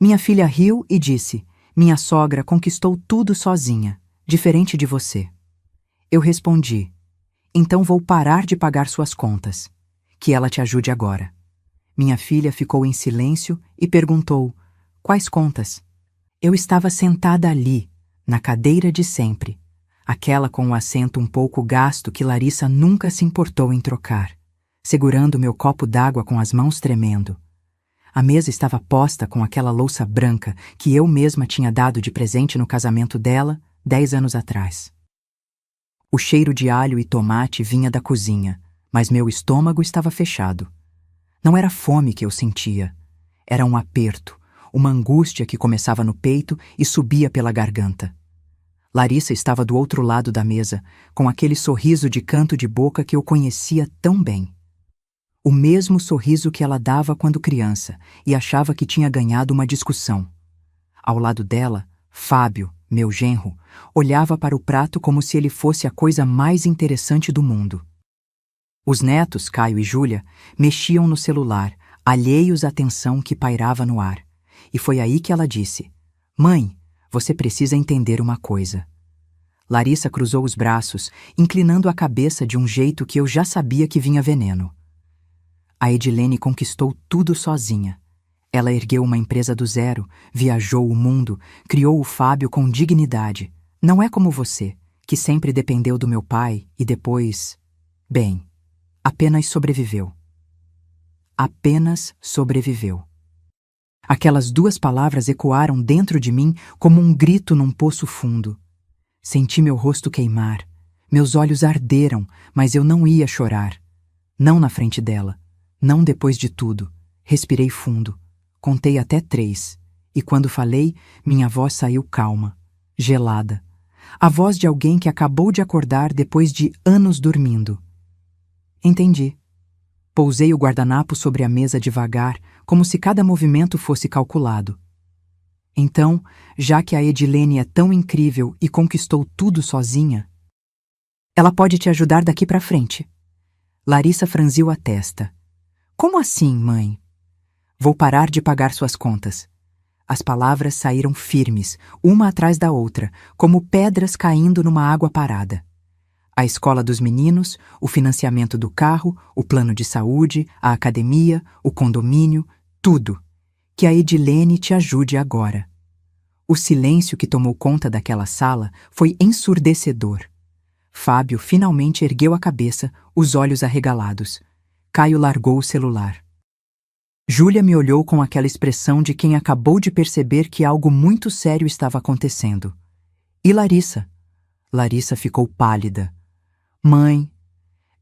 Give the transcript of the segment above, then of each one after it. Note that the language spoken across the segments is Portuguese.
Minha filha riu e disse: minha sogra conquistou tudo sozinha, diferente de você. Eu respondi: então vou parar de pagar suas contas. Que ela te ajude agora. Minha filha ficou em silêncio e perguntou: quais contas? Eu estava sentada ali, na cadeira de sempre, aquela com o assento um pouco gasto que Larissa nunca se importou em trocar, segurando meu copo d'água com as mãos tremendo. A mesa estava posta com aquela louça branca que eu mesma tinha dado de presente no casamento dela 10 anos atrás. O cheiro de alho e tomate vinha da cozinha, mas meu estômago estava fechado. Não era fome que eu sentia, era um aperto, uma angústia que começava no peito e subia pela garganta. Larissa estava do outro lado da mesa, com aquele sorriso de canto de boca que eu conhecia tão bem. O mesmo sorriso que ela dava quando criança e achava que tinha ganhado uma discussão. Ao lado dela, Fábio, meu genro, olhava para o prato como se ele fosse a coisa mais interessante do mundo. Os netos, Caio e Júlia, mexiam no celular, alheios à tensão que pairava no ar. E foi aí que ela disse: mãe, você precisa entender uma coisa. Larissa cruzou os braços, inclinando a cabeça de um jeito que eu já sabia que vinha veneno. A Edilene conquistou tudo sozinha. Ela ergueu uma empresa do zero, viajou o mundo, criou o Fábio com dignidade. Não é como você, que sempre dependeu do meu pai e depois... bem, apenas sobreviveu. Apenas sobreviveu. Aquelas duas palavras ecoaram dentro de mim como um grito num poço fundo. Senti meu rosto queimar. Meus olhos arderam, mas eu não ia chorar. Não na frente dela. Não depois de tudo. Respirei fundo. Contei até 3. E quando falei, minha voz saiu calma, gelada. A voz de alguém que acabou de acordar depois de anos dormindo. Entendi. Pousei o guardanapo sobre a mesa devagar, como se cada movimento fosse calculado. Então, já que a Edilene é tão incrível e conquistou tudo sozinha, ela pode te ajudar daqui para frente. Larissa franziu a testa. Como assim, mãe? Vou parar de pagar suas contas. As palavras saíram firmes, uma atrás da outra, como pedras caindo numa água parada. A escola dos meninos, o financiamento do carro, o plano de saúde, a academia, o condomínio, tudo. Que a Edilene te ajude agora. O silêncio que tomou conta daquela sala foi ensurdecedor. Fábio finalmente ergueu a cabeça, os olhos arregalados. Caio largou o celular. Júlia me olhou com aquela expressão de quem acabou de perceber que algo muito sério estava acontecendo. E Larissa? Larissa ficou pálida. Mãe,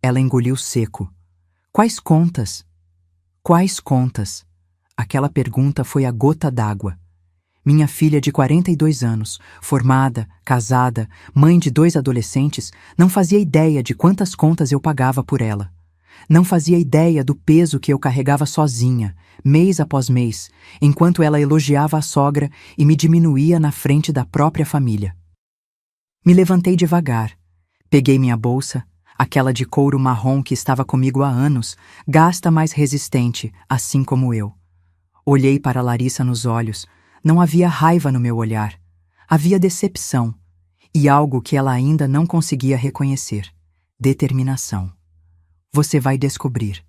ela engoliu seco. Quais contas? Quais contas? Aquela pergunta foi a gota d'água. Minha filha de 42 anos, formada, casada, mãe de 2 adolescentes, não fazia ideia de quantas contas eu pagava por ela. Não fazia ideia do peso que eu carregava sozinha, mês após mês, enquanto ela elogiava a sogra e me diminuía na frente da própria família. Me levantei devagar. Peguei minha bolsa, aquela de couro marrom que estava comigo há anos, gasta mais resistente, assim como eu. Olhei para Larissa nos olhos. Não havia raiva no meu olhar. Havia decepção. E algo que ela ainda não conseguia reconhecer. Determinação. Você vai descobrir.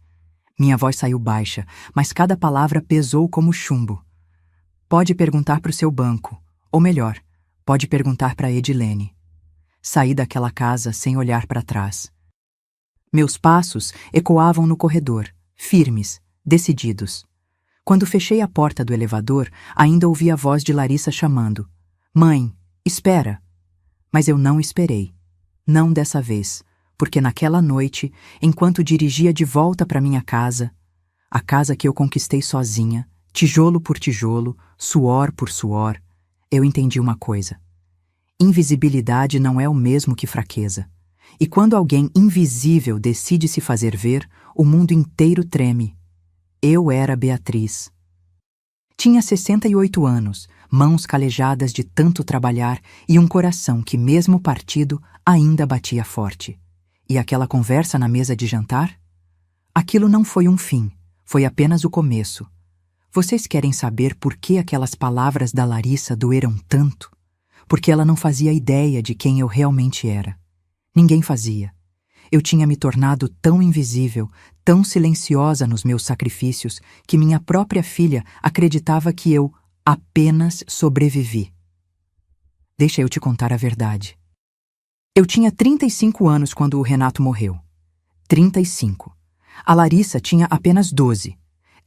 Minha voz saiu baixa, mas cada palavra pesou como chumbo. Pode perguntar para o seu banco. Ou melhor, pode perguntar para Edilene. Saí daquela casa sem olhar para trás. Meus passos ecoavam no corredor, firmes, decididos. Quando fechei a porta do elevador, ainda ouvi a voz de Larissa chamando. Mãe, espera! Mas eu não esperei. Não dessa vez, porque naquela noite, enquanto dirigia de volta para minha casa, a casa que eu conquistei sozinha, tijolo por tijolo, suor por suor, eu entendi uma coisa. Invisibilidade não é o mesmo que fraqueza. E quando alguém invisível decide se fazer ver, o mundo inteiro treme. Eu era Beatriz. Tinha 68 anos, mãos calejadas de tanto trabalhar e um coração que, mesmo partido, ainda batia forte. E aquela conversa na mesa de jantar? Aquilo não foi um fim, foi apenas o começo. Vocês querem saber por que aquelas palavras da Larissa doeram tanto? Porque ela não fazia ideia de quem eu realmente era. Ninguém fazia. Eu tinha me tornado tão invisível, tão silenciosa nos meus sacrifícios, que minha própria filha acreditava que eu apenas sobrevivi. Deixa eu te contar a verdade. Eu tinha 35 anos quando o Renato morreu. 35. A Larissa tinha apenas 12.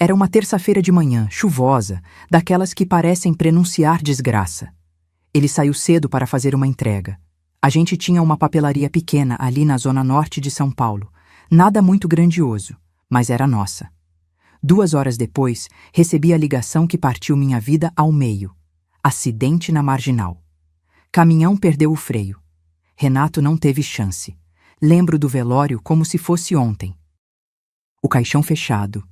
Era uma terça-feira de manhã, chuvosa, daquelas que parecem prenunciar desgraça. Ele saiu cedo para fazer uma entrega. A gente tinha uma papelaria pequena ali na zona norte de São Paulo. Nada muito grandioso, mas era nossa. 2 horas depois, recebi a ligação que partiu minha vida ao meio. Acidente na Marginal. Caminhão perdeu o freio. Renato não teve chance. Lembro do velório como se fosse ontem. O caixão fechado.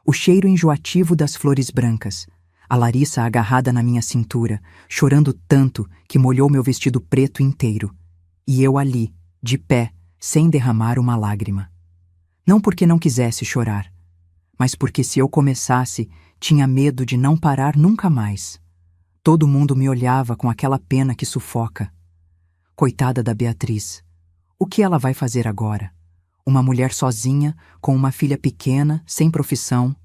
O cheiro enjoativo das flores brancas. A Larissa agarrada na minha cintura, chorando tanto que molhou meu vestido preto inteiro. E eu ali, de pé, sem derramar uma lágrima. Não porque não quisesse chorar, mas porque se eu começasse, tinha medo de não parar nunca mais. Todo mundo me olhava com aquela pena que sufoca. Coitada da Beatriz. O que ela vai fazer agora? Uma mulher sozinha, com uma filha pequena, sem profissão.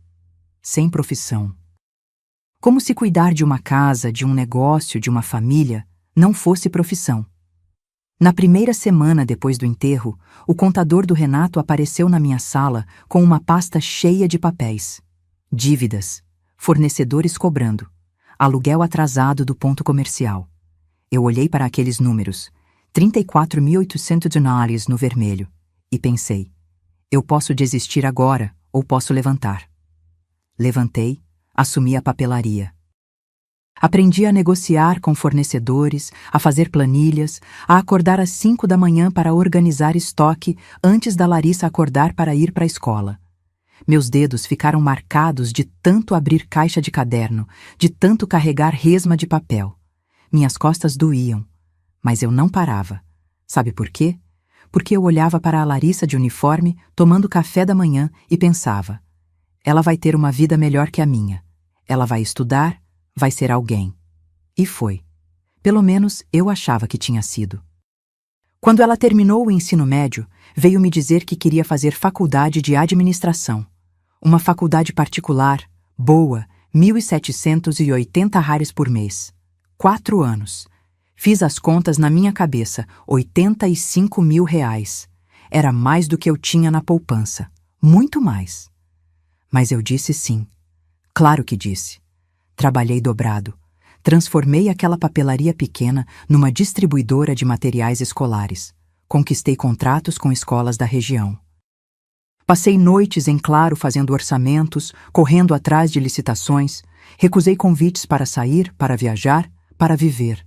Sem profissão. Como se cuidar de uma casa, de um negócio, de uma família, não fosse profissão. Na primeira semana depois do enterro, o contador do Renato apareceu na minha sala com uma pasta cheia de papéis. Dívidas, fornecedores cobrando, aluguel atrasado do ponto comercial. Eu olhei para aqueles números, $34.800 no vermelho, e pensei, eu posso desistir agora ou posso levantar. Levantei, assumi a papelaria. Aprendi a negociar com fornecedores, a fazer planilhas, a acordar às 5 da manhã para organizar estoque antes da Larissa acordar para ir para a escola. Meus dedos ficaram marcados de tanto abrir caixa de caderno, de tanto carregar resma de papel. Minhas costas doíam, mas eu não parava. Sabe por quê? Porque eu olhava para a Larissa de uniforme, tomando café da manhã e pensava: ela vai ter uma vida melhor que a minha. Ela vai estudar, vai ser alguém. E foi. Pelo menos eu achava que tinha sido. Quando ela terminou o ensino médio, veio me dizer que queria fazer faculdade de administração. Uma faculdade particular, boa, R$ 1.780 por mês. 4 anos. Fiz as contas na minha cabeça, R$ 85 mil. Era mais do que eu tinha na poupança. Muito mais. Mas eu disse sim. Claro que disse. Trabalhei dobrado. Transformei aquela papelaria pequena numa distribuidora de materiais escolares. Conquistei contratos com escolas da região. Passei noites em claro fazendo orçamentos, correndo atrás de licitações, recusei convites para sair, para viajar, para viver.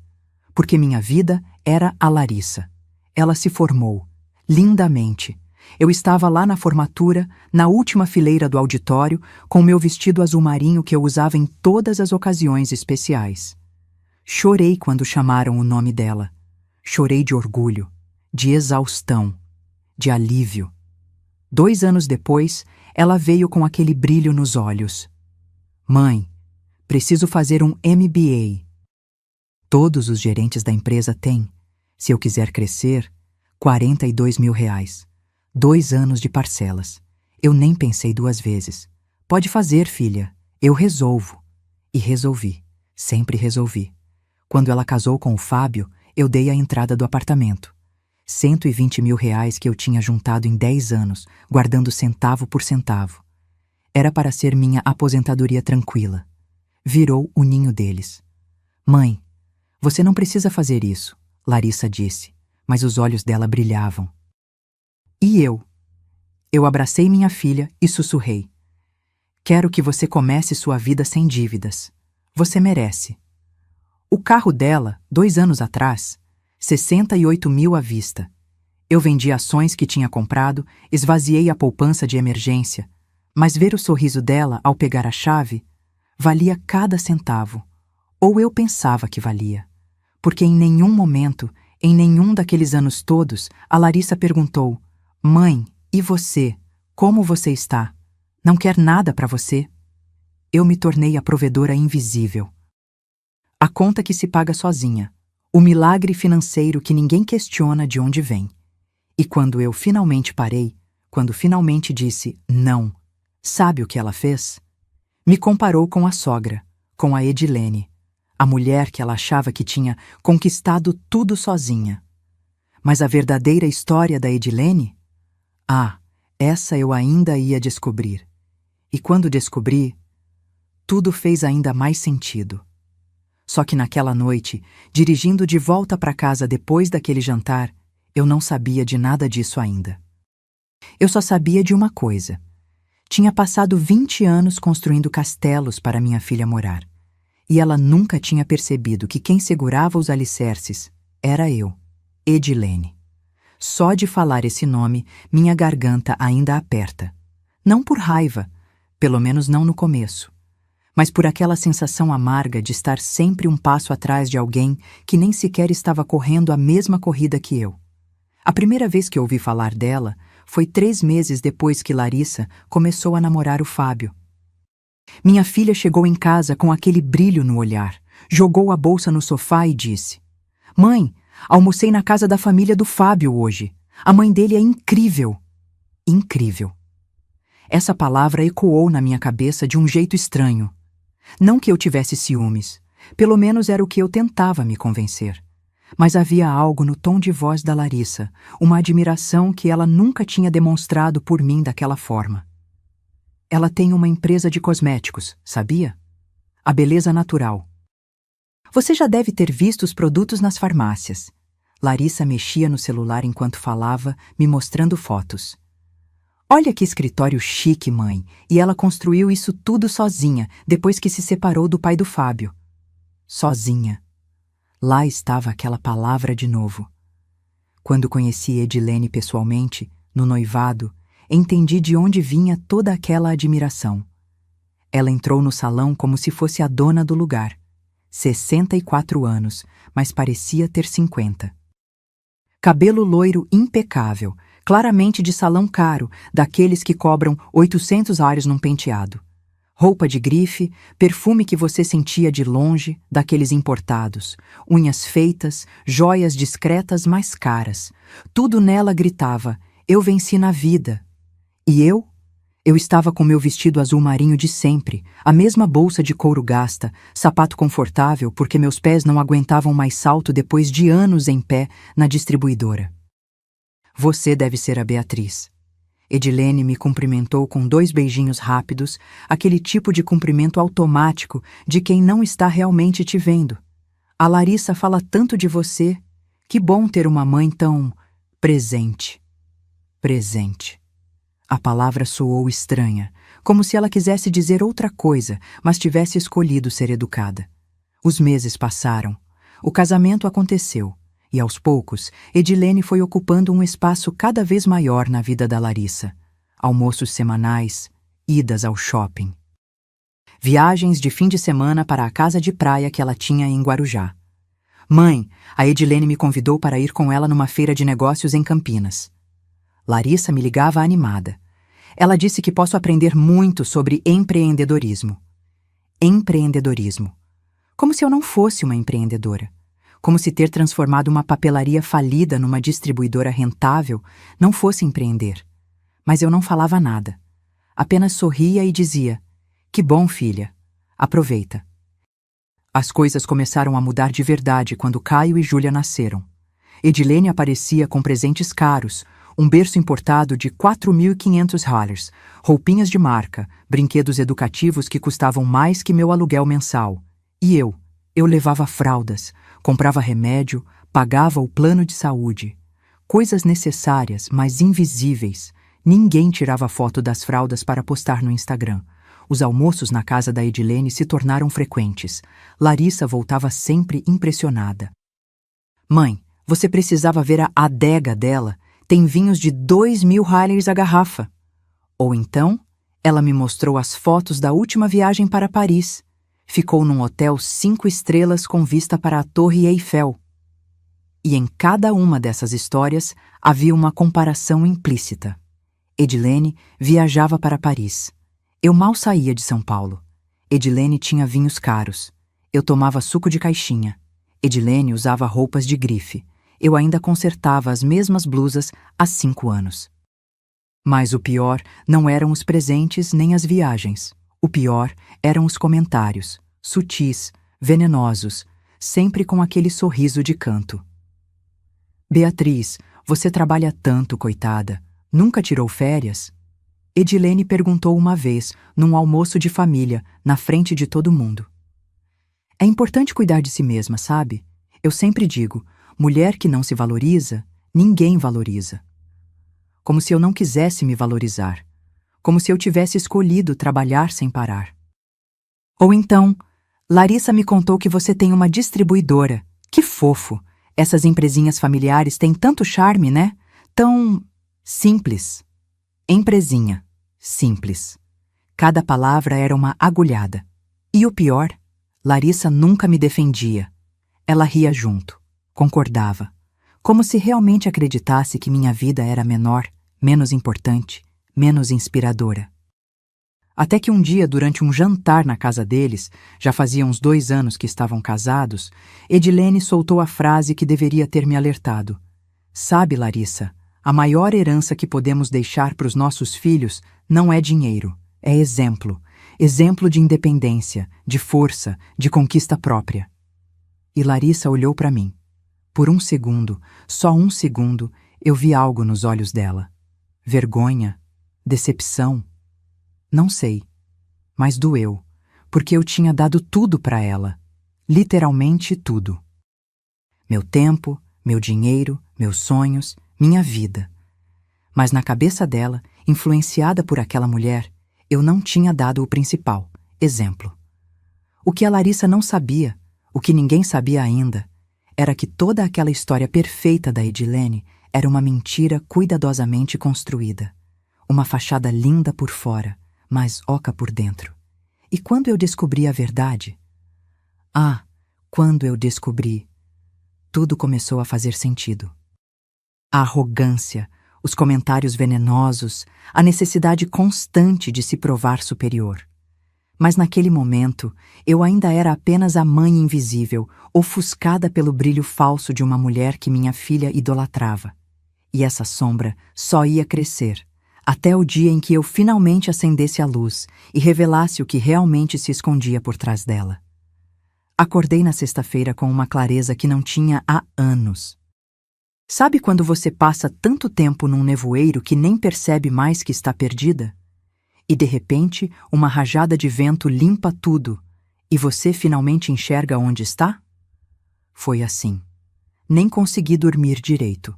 Porque minha vida era a Larissa. Ela se formou, lindamente. Eu estava lá na formatura, na última fileira do auditório, com meu vestido azul marinho que eu usava em todas as ocasiões especiais. Chorei quando chamaram o nome dela. Chorei de orgulho, de exaustão, de alívio. 2 anos depois, ela veio com aquele brilho nos olhos. Mãe, preciso fazer um MBA. Todos os gerentes da empresa têm, se eu quiser crescer, R$ 42 mil. 2 anos de parcelas. Eu nem pensei 2 vezes. Pode fazer, filha. Eu resolvo. E resolvi. Sempre resolvi. Quando ela casou com o Fábio, eu dei a entrada do apartamento. R$ 120 mil que eu tinha juntado em 10 anos, guardando centavo por centavo. Era para ser minha aposentadoria tranquila. Virou o ninho deles. Mãe, você não precisa fazer isso, Larissa disse, mas os olhos dela brilhavam. E eu? Eu abracei minha filha e sussurrei. Quero que você comece sua vida sem dívidas. Você merece. O carro dela, 2 anos atrás, 68 mil à vista. Eu vendi ações que tinha comprado, esvaziei a poupança de emergência, mas ver o sorriso dela ao pegar a chave, valia cada centavo. Ou eu pensava que valia. Porque em nenhum momento, em nenhum daqueles anos todos, a Larissa perguntou: Mãe, e você? Como você está? Não quer nada para você? eu me tornei a provedora invisível. A conta que se paga sozinha, o milagre financeiro que ninguém questiona de onde vem. E quando eu finalmente parei, quando finalmente disse não, sabe o que ela fez? Me comparou com a sogra, com a Edilene, a mulher que ela achava que tinha conquistado tudo sozinha. Mas a verdadeira história da Edilene? Ah, essa eu ainda ia descobrir. E quando descobri, tudo fez ainda mais sentido. Só que naquela noite, dirigindo de volta para casa depois daquele jantar, eu não sabia de nada disso ainda. Eu só sabia de uma coisa. Tinha passado 20 anos construindo castelos para minha filha morar. E ela nunca tinha percebido que quem segurava os alicerces era eu, Edilene. Só de falar esse nome, minha garganta ainda aperta. Não por raiva, pelo menos não no começo, mas por aquela sensação amarga de estar sempre um passo atrás de alguém que nem sequer estava correndo a mesma corrida que eu. A primeira vez que ouvi falar dela foi 3 meses depois que Larissa começou a namorar o Fábio. Minha filha chegou em casa com aquele brilho no olhar, jogou a bolsa no sofá e disse: "Mãe, almocei na casa da família do Fábio hoje. A mãe dele é incrível." Incrível. Essa palavra ecoou na minha cabeça de um jeito estranho. Não que eu tivesse ciúmes, pelo menos era o que eu tentava me convencer. Mas havia algo no tom de voz da Larissa, uma admiração que ela nunca tinha demonstrado por mim daquela forma. Ela tem uma empresa de cosméticos, sabia? A Beleza Natural. Você já deve ter visto os produtos nas farmácias. Larissa mexia no celular enquanto falava, me mostrando fotos. Olha que escritório chique, mãe, e ela construiu isso tudo sozinha, depois que se separou do pai do Fábio. Sozinha. Lá estava aquela palavra de novo. Quando conheci Edilene pessoalmente, no noivado, entendi de onde vinha toda aquela admiração. Ela entrou no salão como se fosse a dona do lugar. 64 anos, mas parecia ter 50. Cabelo loiro impecável, claramente de salão caro, daqueles que cobram $800 num penteado. Roupa de grife, perfume que você sentia de longe, daqueles importados, unhas feitas, joias discretas mais caras. Tudo nela gritava: "Eu venci na vida." E eu? Eu estava com meu vestido azul marinho de sempre, a mesma bolsa de couro gasta, sapato confortável porque meus pés não aguentavam mais salto depois de anos em pé na distribuidora. Você deve ser a Beatriz. Edilene me cumprimentou com 2 beijinhos rápidos, aquele tipo de cumprimento automático de quem não está realmente te vendo. A Larissa fala tanto de você. Que bom ter uma mãe tão presente. Presente. A palavra soou estranha, como se ela quisesse dizer outra coisa, mas tivesse escolhido ser educada. Os meses passaram. O casamento aconteceu. E, aos poucos, Edilene foi ocupando um espaço cada vez maior na vida da Larissa. Almoços semanais, idas ao shopping. Viagens de fim de semana para a casa de praia que ela tinha em Guarujá. Mãe, a Edilene me convidou para ir com ela numa feira de negócios em Campinas. Larissa me ligava animada. Ela disse que posso aprender muito sobre empreendedorismo. Empreendedorismo. Como se eu não fosse uma empreendedora. Como se ter transformado uma papelaria falida numa distribuidora rentável não fosse empreender. Mas eu não falava nada. Apenas sorria e dizia: "Que bom, filha. Aproveita." As coisas começaram a mudar de verdade quando Caio e Júlia nasceram. Edilene aparecia com presentes caros, um berço importado de $4.500, roupinhas de marca, brinquedos educativos que custavam mais que meu aluguel mensal. E eu levava fraldas, comprava remédio, pagava o plano de saúde. Coisas necessárias, mas invisíveis. Ninguém tirava foto das fraldas para postar no Instagram. Os almoços na casa da Edilene se tornaram frequentes. Larissa voltava sempre impressionada. "Mãe, você precisava ver a adega dela. Tem vinhos de $2.000 a garrafa." Ou então, ela me mostrou as fotos da última viagem para Paris. Ficou num hotel 5 estrelas com vista para a Torre Eiffel. E em cada uma dessas histórias havia uma comparação implícita. Edilene viajava para Paris. Eu mal saía de São Paulo. Edilene tinha vinhos caros. Eu tomava suco de caixinha. Edilene usava roupas de grife. Eu ainda consertava as mesmas blusas há 5 anos. Mas o pior não eram os presentes nem as viagens. O pior eram os comentários, sutis, venenosos, sempre com aquele sorriso de canto. Beatriz, você trabalha tanto, coitada. Nunca tirou férias? Edilene perguntou uma vez, num almoço de família, na frente de todo mundo. É importante cuidar de si mesma, sabe? Eu sempre digo, mulher que não se valoriza, ninguém valoriza. Como se eu não quisesse me valorizar. Como se eu tivesse escolhido trabalhar sem parar. Ou então, Larissa me contou que você tem uma distribuidora. Que fofo! Essas empresinhas familiares têm tanto charme, né? Tão simples. Empresinha. Simples. Cada palavra era uma agulhada. E o pior, Larissa nunca me defendia. Ela ria junto. Concordava. Como se realmente acreditasse que minha vida era menor, menos importante, menos inspiradora. Até que um dia, durante um jantar na casa deles, já fazia uns 2 anos que estavam casados, Edilene soltou a frase que deveria ter me alertado. Sabe, Larissa, a maior herança que podemos deixar para os nossos filhos não é dinheiro, é exemplo. Exemplo de independência, de força, de conquista própria. E Larissa olhou para mim. Por um segundo, só um segundo, eu vi algo nos olhos dela. Vergonha? Decepção? Não sei. Mas doeu, porque eu tinha dado tudo para ela. Literalmente tudo. Meu tempo, meu dinheiro, meus sonhos, minha vida. Mas na cabeça dela, influenciada por aquela mulher, eu não tinha dado o principal, exemplo. O que a Larissa não sabia, o que ninguém sabia ainda, era que toda aquela história perfeita da Edilene era uma mentira cuidadosamente construída. Uma fachada linda por fora, mas oca por dentro. E quando eu descobri a verdade? Quando eu descobri, tudo começou a fazer sentido. A arrogância, os comentários venenosos, a necessidade constante de se provar superior. Mas naquele momento, eu ainda era apenas a mãe invisível, ofuscada pelo brilho falso de uma mulher que minha filha idolatrava. E essa sombra só ia crescer, até o dia em que eu finalmente acendesse a luz e revelasse o que realmente se escondia por trás dela. Acordei na sexta-feira com uma clareza que não tinha há anos. Sabe quando você passa tanto tempo num nevoeiro que nem percebe mais que está perdida? E de repente, uma rajada de vento limpa tudo, e você finalmente enxerga onde está? Foi assim. Nem consegui dormir direito.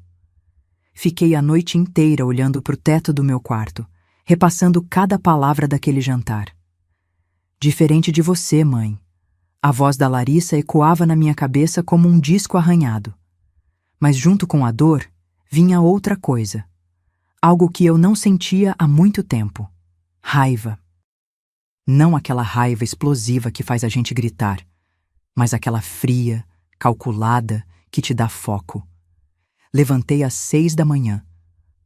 Fiquei a noite inteira olhando para o teto do meu quarto, repassando cada palavra daquele jantar. Diferente de você, mãe. A voz da Larissa ecoava na minha cabeça como um disco arranhado. Mas junto com a dor, vinha outra coisa. Algo que eu não sentia há muito tempo. Raiva. Não aquela raiva explosiva que faz a gente gritar, mas aquela fria, calculada, que te dá foco. Levantei às 6 da manhã.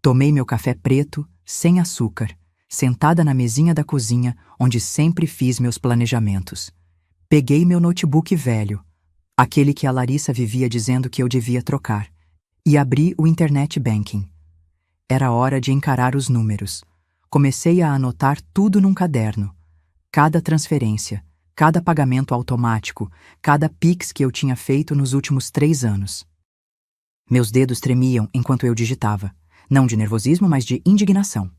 Tomei meu café preto, sem açúcar, sentada na mesinha da cozinha, onde sempre fiz meus planejamentos. Peguei meu notebook velho, aquele que a Larissa vivia dizendo que eu devia trocar, e abri o Internet Banking. Era hora de encarar os números. Comecei a anotar tudo num caderno. Cada transferência, cada pagamento automático, cada Pix que eu tinha feito nos últimos 3 anos. Meus dedos tremiam enquanto eu digitava. Não de nervosismo, mas de indignação.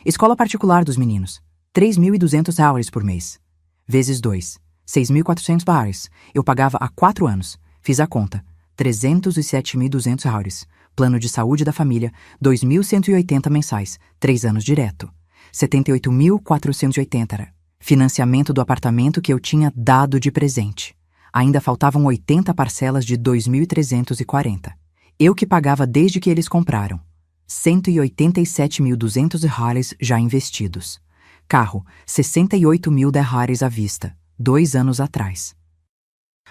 Escola particular dos meninos. $3.200 por mês. Vezes 2. $6.400. Eu pagava há 4 anos. Fiz a conta. $307.200. Plano de saúde da família, 2.180 mensais, 3 anos direto. 78.480. Financiamento do apartamento que eu tinha dado de presente. Ainda faltavam 80 parcelas de 2.340. Eu que pagava desde que eles compraram. $187.200 já investidos. Carro, $68.000 à vista, 2 anos atrás.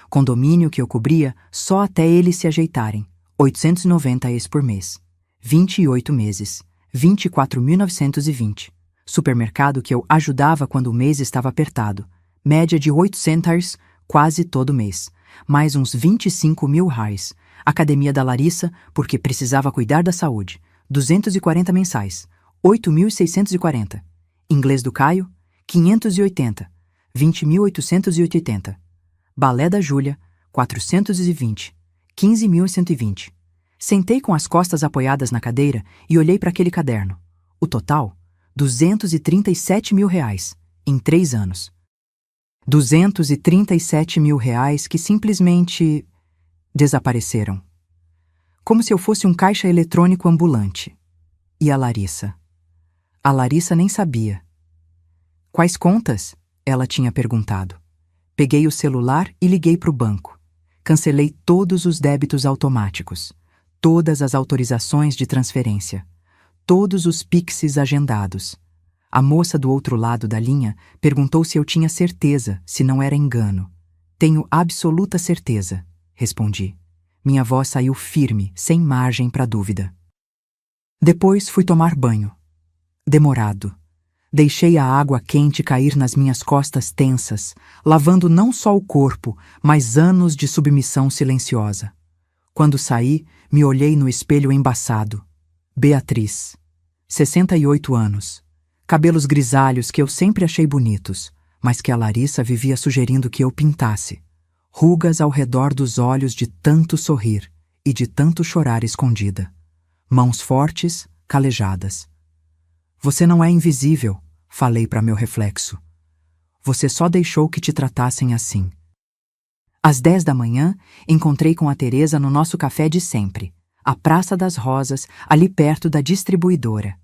Condomínio que eu cobria só até eles se ajeitarem. $890 por mês. 28 meses. 24.920. Supermercado que eu ajudava quando o mês estava apertado. Média de 8 centavos quase todo mês. Mais uns 25 mil reais. Academia da Larissa, porque precisava cuidar da saúde. 240 mensais. 8.640. Inglês do Caio, 580. 20.880. Balé da Júlia, 420. 15.120. Sentei com as costas apoiadas na cadeira e olhei para aquele caderno. O total, 237 mil reais, em 3 anos. 237 mil reais que simplesmente desapareceram. Como se eu fosse um caixa eletrônico ambulante. E a Larissa? A Larissa nem sabia. Quais contas? Ela tinha perguntado. Peguei o celular e liguei para o banco. Cancelei todos os débitos automáticos, todas as autorizações de transferência, todos os Pixes agendados. A moça do outro lado da linha perguntou se eu tinha certeza, se não era engano. Tenho absoluta certeza, respondi. Minha voz saiu firme, sem margem para dúvida. Depois fui tomar banho. Demorado. Deixei a água quente cair nas minhas costas tensas, lavando não só o corpo, mas anos de submissão silenciosa. Quando saí, me olhei no espelho embaçado. Beatriz. 68 anos. Cabelos grisalhos que eu sempre achei bonitos, mas que a Larissa vivia sugerindo que eu pintasse. Rugas ao redor dos olhos de tanto sorrir e de tanto chorar escondida. Mãos fortes, calejadas. Você não é invisível, falei para meu reflexo. Você só deixou que te tratassem assim. Às 10 da manhã, encontrei com a Teresa no nosso café de sempre, a Praça das Rosas, ali perto da distribuidora.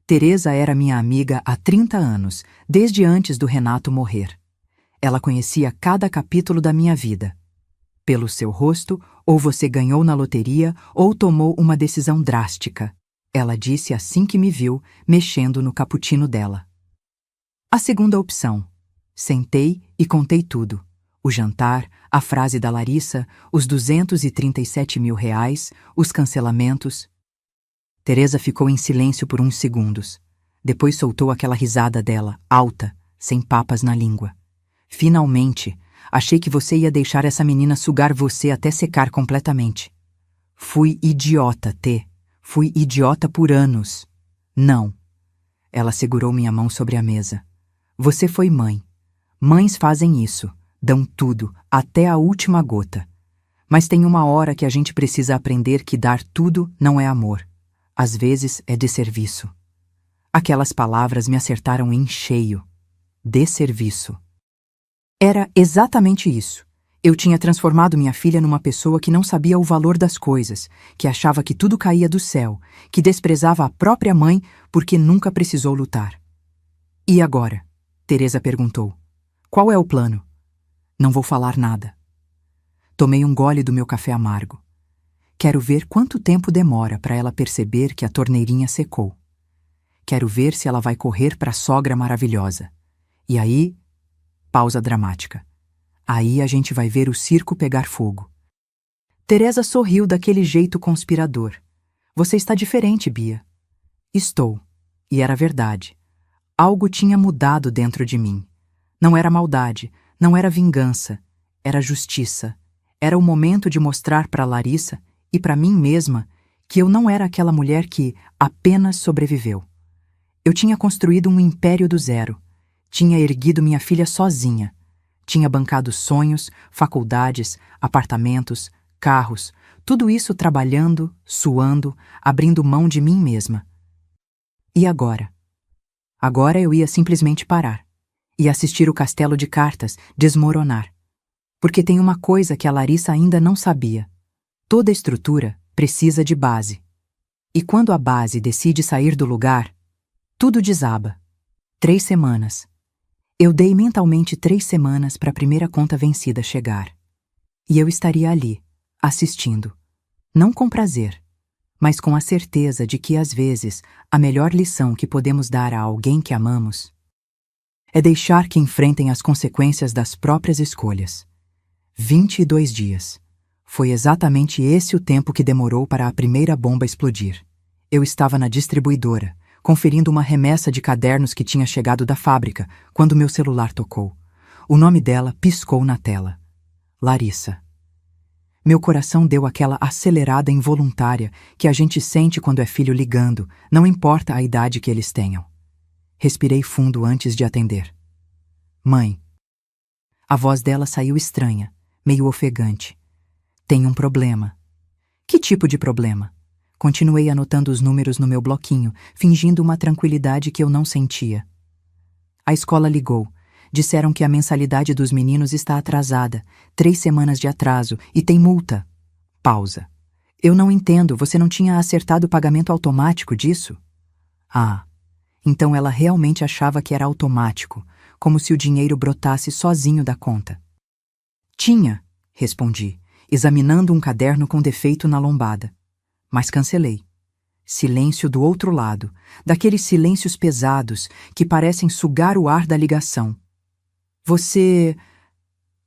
Teresa era minha amiga há 30 anos, desde antes do Renato morrer. Ela conhecia cada capítulo da minha vida. Pelo seu rosto, ou você ganhou na loteria ou tomou uma decisão drástica, ela disse assim que me viu, mexendo no cappuccino dela. A segunda opção. Sentei e contei tudo. O jantar, a frase da Larissa, os 237 mil reais, os cancelamentos. Teresa ficou em silêncio por uns segundos. Depois soltou aquela risada dela, alta, sem papas na língua. Finalmente, achei que você ia deixar essa menina sugar você até secar completamente. Fui idiota, T. Fui idiota por anos. Não. Ela segurou minha mão sobre a mesa. Você foi mãe. Mães fazem isso. Dão tudo, até a última gota. Mas tem uma hora que a gente precisa aprender que dar tudo não é amor. Às vezes é desserviço. Aquelas palavras me acertaram em cheio. Desserviço. Era exatamente isso. Eu tinha transformado minha filha numa pessoa que não sabia o valor das coisas, que achava que tudo caía do céu, que desprezava a própria mãe porque nunca precisou lutar. E agora? Teresa perguntou. Qual é o plano? Não vou falar nada. Tomei um gole do meu café amargo. Quero ver quanto tempo demora para ela perceber que a torneirinha secou. Quero ver se ela vai correr para a sogra maravilhosa. E aí, pausa dramática. Aí a gente vai ver o circo pegar fogo. Teresa sorriu daquele jeito conspirador. Você está diferente, Bia. Estou. E era verdade. Algo tinha mudado dentro de mim. Não era maldade, não era vingança, era justiça. Era o momento de mostrar para Larissa e para mim mesma que eu não era aquela mulher que apenas sobreviveu. Eu tinha construído um império do zero. Tinha erguido minha filha sozinha. Tinha bancado sonhos, faculdades, apartamentos, carros, tudo isso trabalhando, suando, abrindo mão de mim mesma. E agora? Agora eu ia simplesmente parar. Ia assistir o castelo de cartas desmoronar. Porque tem uma coisa que a Larissa ainda não sabia. Toda estrutura precisa de base. E quando a base decide sair do lugar, tudo desaba. 3 semanas. Eu dei mentalmente 3 semanas para a primeira conta vencida chegar. E eu estaria ali, assistindo. Não com prazer, mas com a certeza de que, às vezes, a melhor lição que podemos dar a alguém que amamos é deixar que enfrentem as consequências das próprias escolhas. 22 dias. Foi exatamente esse o tempo que demorou para a primeira bomba explodir. Eu estava na distribuidora, conferindo uma remessa de cadernos que tinha chegado da fábrica, quando meu celular tocou. O nome dela piscou na tela. Larissa. Meu coração deu aquela acelerada involuntária que a gente sente quando é filho ligando, não importa a idade que eles tenham. Respirei fundo antes de atender. Mãe. A voz dela saiu estranha, meio ofegante. Tem um problema. Que tipo de problema? Continuei anotando os números no meu bloquinho, fingindo uma tranquilidade que eu não sentia. A escola ligou. Disseram que a mensalidade dos meninos está atrasada, 3 semanas de atraso, e tem multa. Pausa. Eu não entendo, você não tinha acertado o pagamento automático disso? Ah, então ela realmente achava que era automático, como se o dinheiro brotasse sozinho da conta. Tinha, respondi, examinando um caderno com defeito na lombada. Mas cancelei. Silêncio do outro lado, daqueles silêncios pesados que parecem sugar o ar da ligação. Você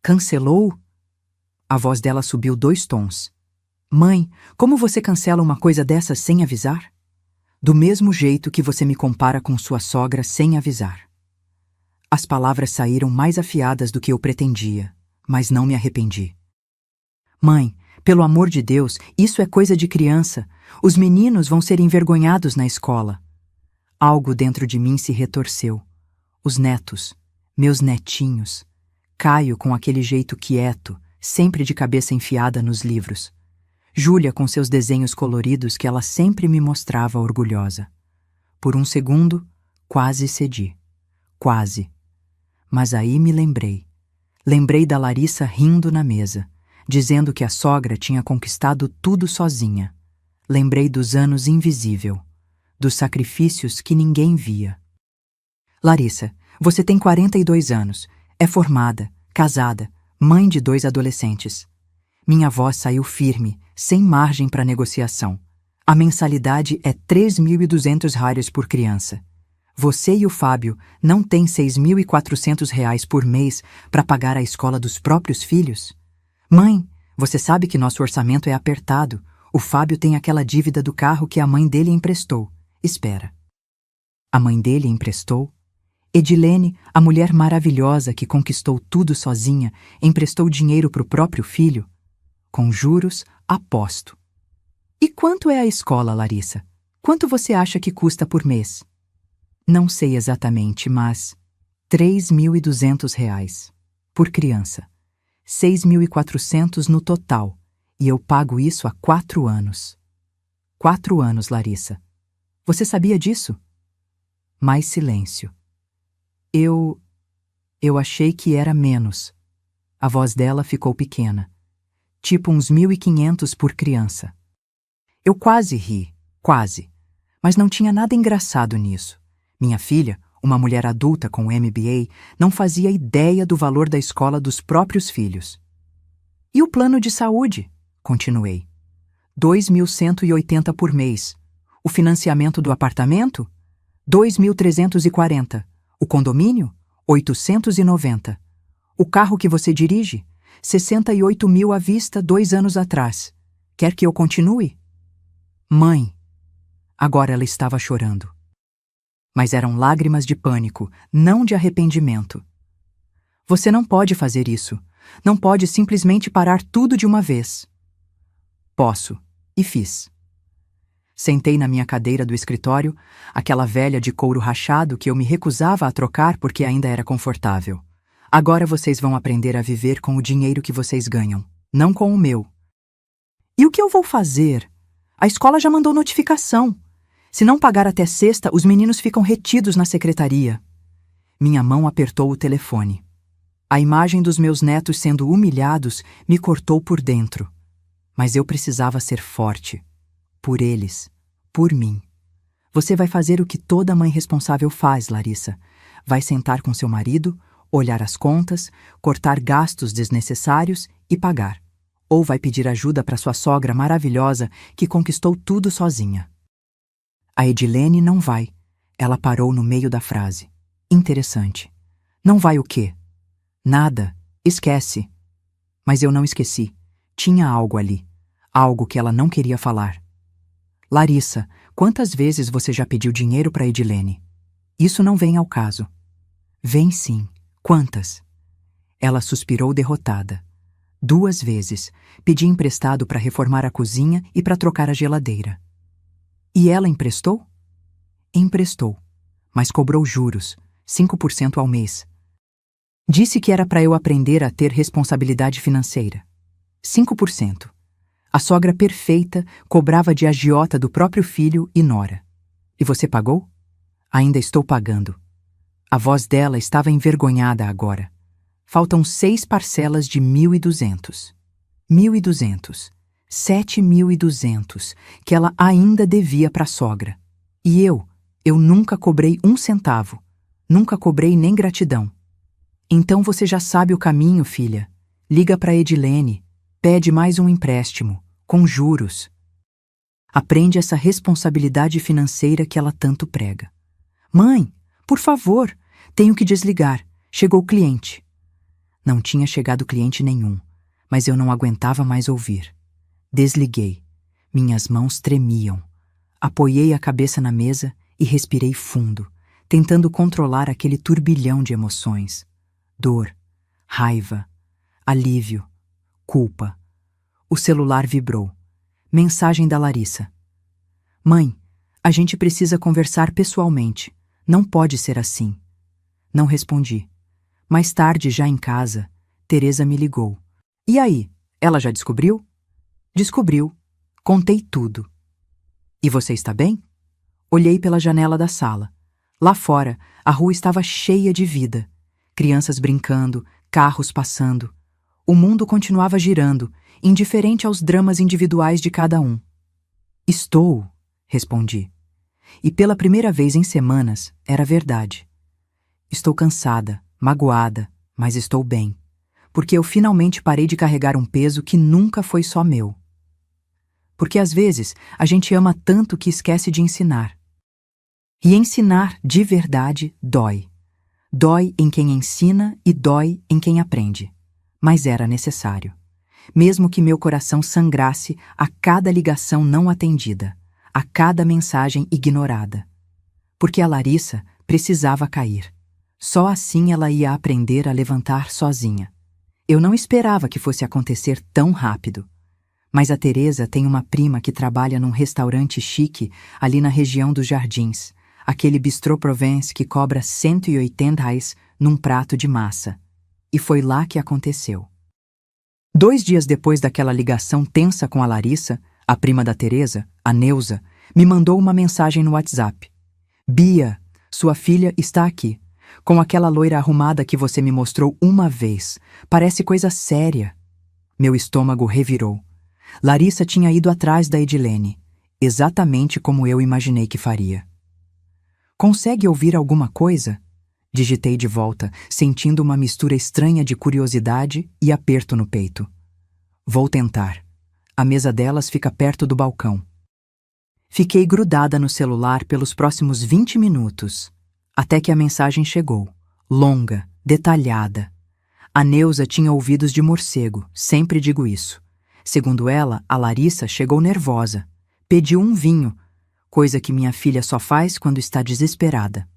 cancelou? A voz dela subiu 2 tons. Mãe, como você cancela uma coisa dessa sem avisar? Do mesmo jeito que você me compara com sua sogra sem avisar. As palavras saíram mais afiadas do que eu pretendia, mas não me arrependi. Mãe, pelo amor de Deus, isso é coisa de criança. Os meninos vão ser envergonhados na escola. Algo dentro de mim se retorceu. Os netos, meus netinhos. Caio com aquele jeito quieto, sempre de cabeça enfiada nos livros. Júlia com seus desenhos coloridos que ela sempre me mostrava orgulhosa. Por um segundo, quase cedi. Quase. Mas aí me lembrei. Lembrei da Larissa rindo na mesa, dizendo que a sogra tinha conquistado tudo sozinha. Lembrei dos anos invisível, dos sacrifícios que ninguém via. Larissa, você tem 42 anos, é formada, casada, mãe de 2 adolescentes. Minha voz saiu firme, sem margem para negociação. A mensalidade é R$ 3.200 por criança. Você e o Fábio não têm R$ 6.400 por mês para pagar a escola dos próprios filhos? Mãe, você sabe que nosso orçamento é apertado. O Fábio tem aquela dívida do carro que a mãe dele emprestou. Espera. A mãe dele emprestou? Edilene, a mulher maravilhosa que conquistou tudo sozinha, emprestou dinheiro para o próprio filho? Com juros, aposto. E quanto é a escola, Larissa? Quanto você acha que custa por mês? Não sei exatamente, mas R$ 3.200 por criança. 6.400 no total, e eu pago isso há 4 anos. 4 anos, Larissa. Você sabia disso? Mais silêncio. Eu achei que era menos. A voz dela ficou pequena. Tipo uns 1.500 por criança. Eu quase ri, quase. Mas não tinha nada engraçado nisso. Minha filha, uma mulher adulta com MBA, não fazia ideia do valor da escola dos próprios filhos. E o plano de saúde? Continuei. 2.180 por mês. O financiamento do apartamento? 2.340. O condomínio? 890. O carro que você dirige? 68 mil à vista 2 anos atrás. Quer que eu continue? Mãe. Agora ela estava chorando. Mas eram lágrimas de pânico, não de arrependimento. Você não pode fazer isso. Não pode simplesmente parar tudo de uma vez. Posso. E fiz. Sentei na minha cadeira do escritório, aquela velha de couro rachado que eu me recusava a trocar porque ainda era confortável. Agora vocês vão aprender a viver com o dinheiro que vocês ganham, não com o meu. E o que eu vou fazer? A escola já mandou notificação. Se não pagar até sexta, os meninos ficam retidos na secretaria. Minha mão apertou o telefone. A imagem dos meus netos sendo humilhados me cortou por dentro. Mas eu precisava ser forte. Por eles. Por mim. Você vai fazer o que toda mãe responsável faz, Larissa. Vai sentar com seu marido, olhar as contas, cortar gastos desnecessários e pagar. Ou vai pedir ajuda para sua sogra maravilhosa que conquistou tudo sozinha. A Edilene não vai. Ela parou no meio da frase. Interessante. Não vai o quê? Nada. Esquece. Mas eu não esqueci. Tinha algo ali. Algo que ela não queria falar. Larissa, quantas vezes você já pediu dinheiro para Edilene? Isso não vem ao caso. Vem sim. Quantas? Ela suspirou derrotada. 2 vezes pedi emprestado para reformar a cozinha e para trocar a geladeira. E ela emprestou? Emprestou, mas cobrou juros, 5% ao mês. Disse que era para eu aprender a ter responsabilidade financeira. 5%. A sogra perfeita cobrava de agiota do próprio filho e nora. E você pagou? Ainda estou pagando. A voz dela estava envergonhada agora. Faltam 6 parcelas de 1.200. 1.200. 7.200 que ela ainda devia para a sogra. E eu nunca cobrei 1 centavo. Nunca cobrei nem gratidão. Então você já sabe o caminho, filha. Liga para Edilene. Pede mais um empréstimo, com juros. Aprende essa responsabilidade financeira que ela tanto prega. Mãe, por favor, tenho que desligar. Chegou o cliente. Não tinha chegado cliente nenhum, mas eu não aguentava mais ouvir. Desliguei. Minhas mãos tremiam. Apoiei a cabeça na mesa e respirei fundo, tentando controlar aquele turbilhão de emoções. Dor, raiva, alívio, culpa. O celular vibrou. Mensagem da Larissa. Mãe, a gente precisa conversar pessoalmente. Não pode ser assim. Não respondi. Mais tarde, já em casa, Teresa me ligou. E aí, ela já descobriu? Descobriu. Contei tudo. E você está bem? Olhei pela janela da sala. Lá fora, a rua estava cheia de vida. Crianças brincando, carros passando. O mundo continuava girando, indiferente aos dramas individuais de cada um. Estou, respondi. E pela primeira vez em semanas, era verdade. Estou cansada, magoada, mas estou bem. Porque eu finalmente parei de carregar um peso que nunca foi só meu. Porque às vezes a gente ama tanto que esquece de ensinar. E ensinar de verdade dói. Dói em quem ensina e dói em quem aprende. Mas era necessário. Mesmo que meu coração sangrasse a cada ligação não atendida, a cada mensagem ignorada. Porque a Larissa precisava cair. Só assim ela ia aprender a levantar sozinha. Eu não esperava que fosse acontecer tão rápido. Mas a Teresa tem uma prima que trabalha num restaurante chique ali na região dos Jardins, aquele bistrô Provence que cobra R$ 180 num prato de massa. E foi lá que aconteceu. 2 dias depois daquela ligação tensa com a Larissa, a prima da Teresa, a Neuza, me mandou uma mensagem no WhatsApp. Bia, sua filha está aqui, com aquela loira arrumada que você me mostrou uma vez. Parece coisa séria. Meu estômago revirou. Larissa tinha ido atrás da Edilene, exatamente como eu imaginei que faria. Consegue ouvir alguma coisa? Digitei de volta, sentindo uma mistura estranha de curiosidade e aperto no peito. Vou tentar. A mesa delas fica perto do balcão. Fiquei grudada no celular pelos próximos 20 minutos, até que a mensagem chegou, longa, detalhada. A Neuza tinha ouvidos de morcego, sempre digo isso. Segundo ela, a Larissa chegou nervosa. Pediu um vinho, coisa que minha filha só faz quando está desesperada.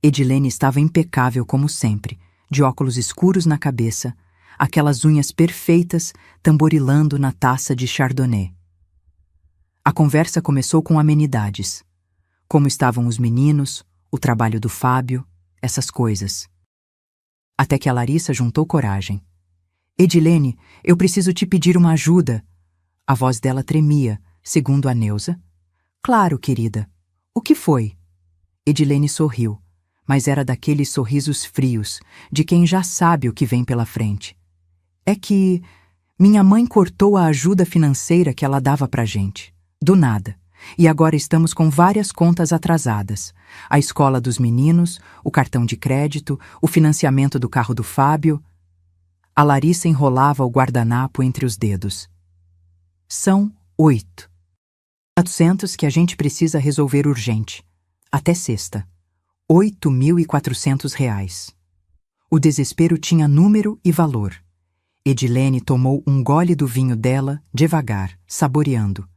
Edilene estava impecável como sempre, de óculos escuros na cabeça, aquelas unhas perfeitas tamborilando na taça de chardonnay. A conversa começou com amenidades. Como estavam os meninos, o trabalho do Fábio, essas coisas. Até que a Larissa juntou coragem. Edilene, eu preciso te pedir uma ajuda. A voz dela tremia, segundo a Neuza. Claro, querida. O que foi? Edilene sorriu, mas era daqueles sorrisos frios, de quem já sabe o que vem pela frente. É que minha mãe cortou a ajuda financeira que ela dava pra gente. Do nada. E agora estamos com várias contas atrasadas. A escola dos meninos, o cartão de crédito, o financiamento do carro do Fábio. A Larissa enrolava o guardanapo entre os dedos. São 8.400 que a gente precisa resolver urgente. Até sexta. R$ 8.400. O desespero tinha número e valor. Edilene tomou um gole do vinho dela, devagar, saboreando.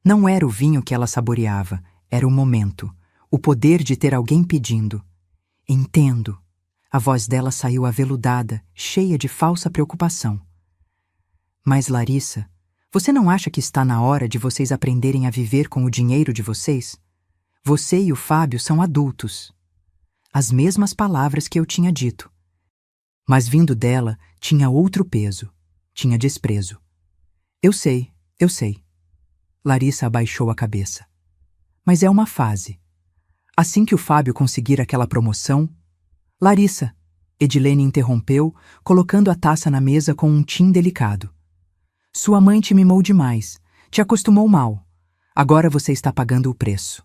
Não era o vinho que ela saboreava, era o momento, o poder de ter alguém pedindo. Entendo. A voz dela saiu aveludada, cheia de falsa preocupação. Mas, Larissa, você não acha que está na hora de vocês aprenderem a viver com o dinheiro de vocês? Você e o Fábio são adultos. As mesmas palavras que eu tinha dito. Mas vindo dela, tinha outro peso. Tinha desprezo. Eu sei. Larissa abaixou a cabeça. Mas é uma fase. Assim que o Fábio conseguir aquela promoção... Larissa, Edilene interrompeu, colocando a taça na mesa com um tim delicado. Sua mãe te mimou demais, te acostumou mal. Agora você está pagando o preço.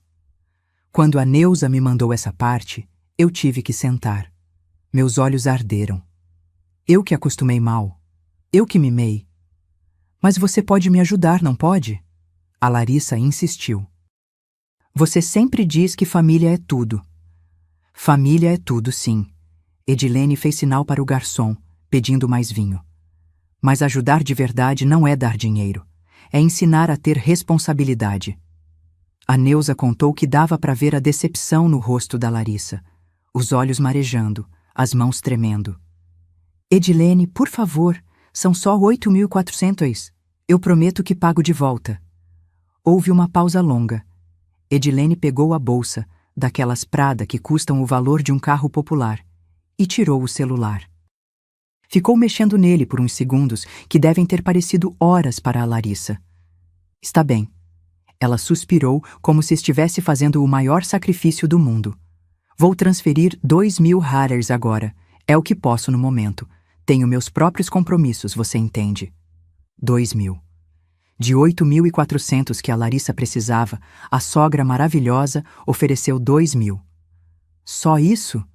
Quando a Neuza me mandou essa parte, eu tive que sentar. Meus olhos arderam. Eu que acostumei mal. Eu que mimei. Mas você pode me ajudar, não pode? A Larissa insistiu. Você sempre diz que família é tudo. Família é tudo, sim. Edilene fez sinal para o garçom, pedindo mais vinho. Mas ajudar de verdade não é dar dinheiro. É ensinar a ter responsabilidade. A Neuza contou que dava para ver a decepção no rosto da Larissa, os olhos marejando, as mãos tremendo. Edilene, por favor, são só 8.400. Eu prometo que pago de volta. Houve uma pausa longa. Edilene pegou a bolsa, daquelas Prada que custam o valor de um carro popular, e tirou o celular. Ficou mexendo nele por uns segundos que devem ter parecido horas para a Larissa. Está bem. Ela suspirou como se estivesse fazendo o maior sacrifício do mundo. Vou transferir 2.000 hares agora. É o que posso no momento. Tenho meus próprios compromissos, você entende. 2.000. De 8.400 que a Larissa precisava, a sogra maravilhosa ofereceu 2.000. Só isso?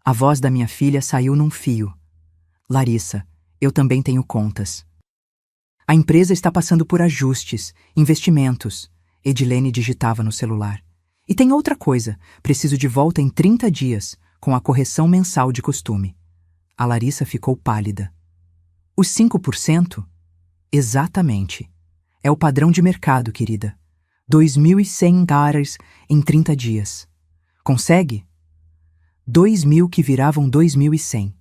A voz da minha filha saiu num fio. Larissa, eu também tenho contas. A empresa está passando por ajustes, investimentos. Edilene digitava no celular. E tem outra coisa, preciso de volta em 30 dias, com a correção mensal de costume. A Larissa ficou pálida. Os 5%? Exatamente. É o padrão de mercado, querida. 2.100 hares em 30 dias. Consegue? 2.000 que viravam 2.100.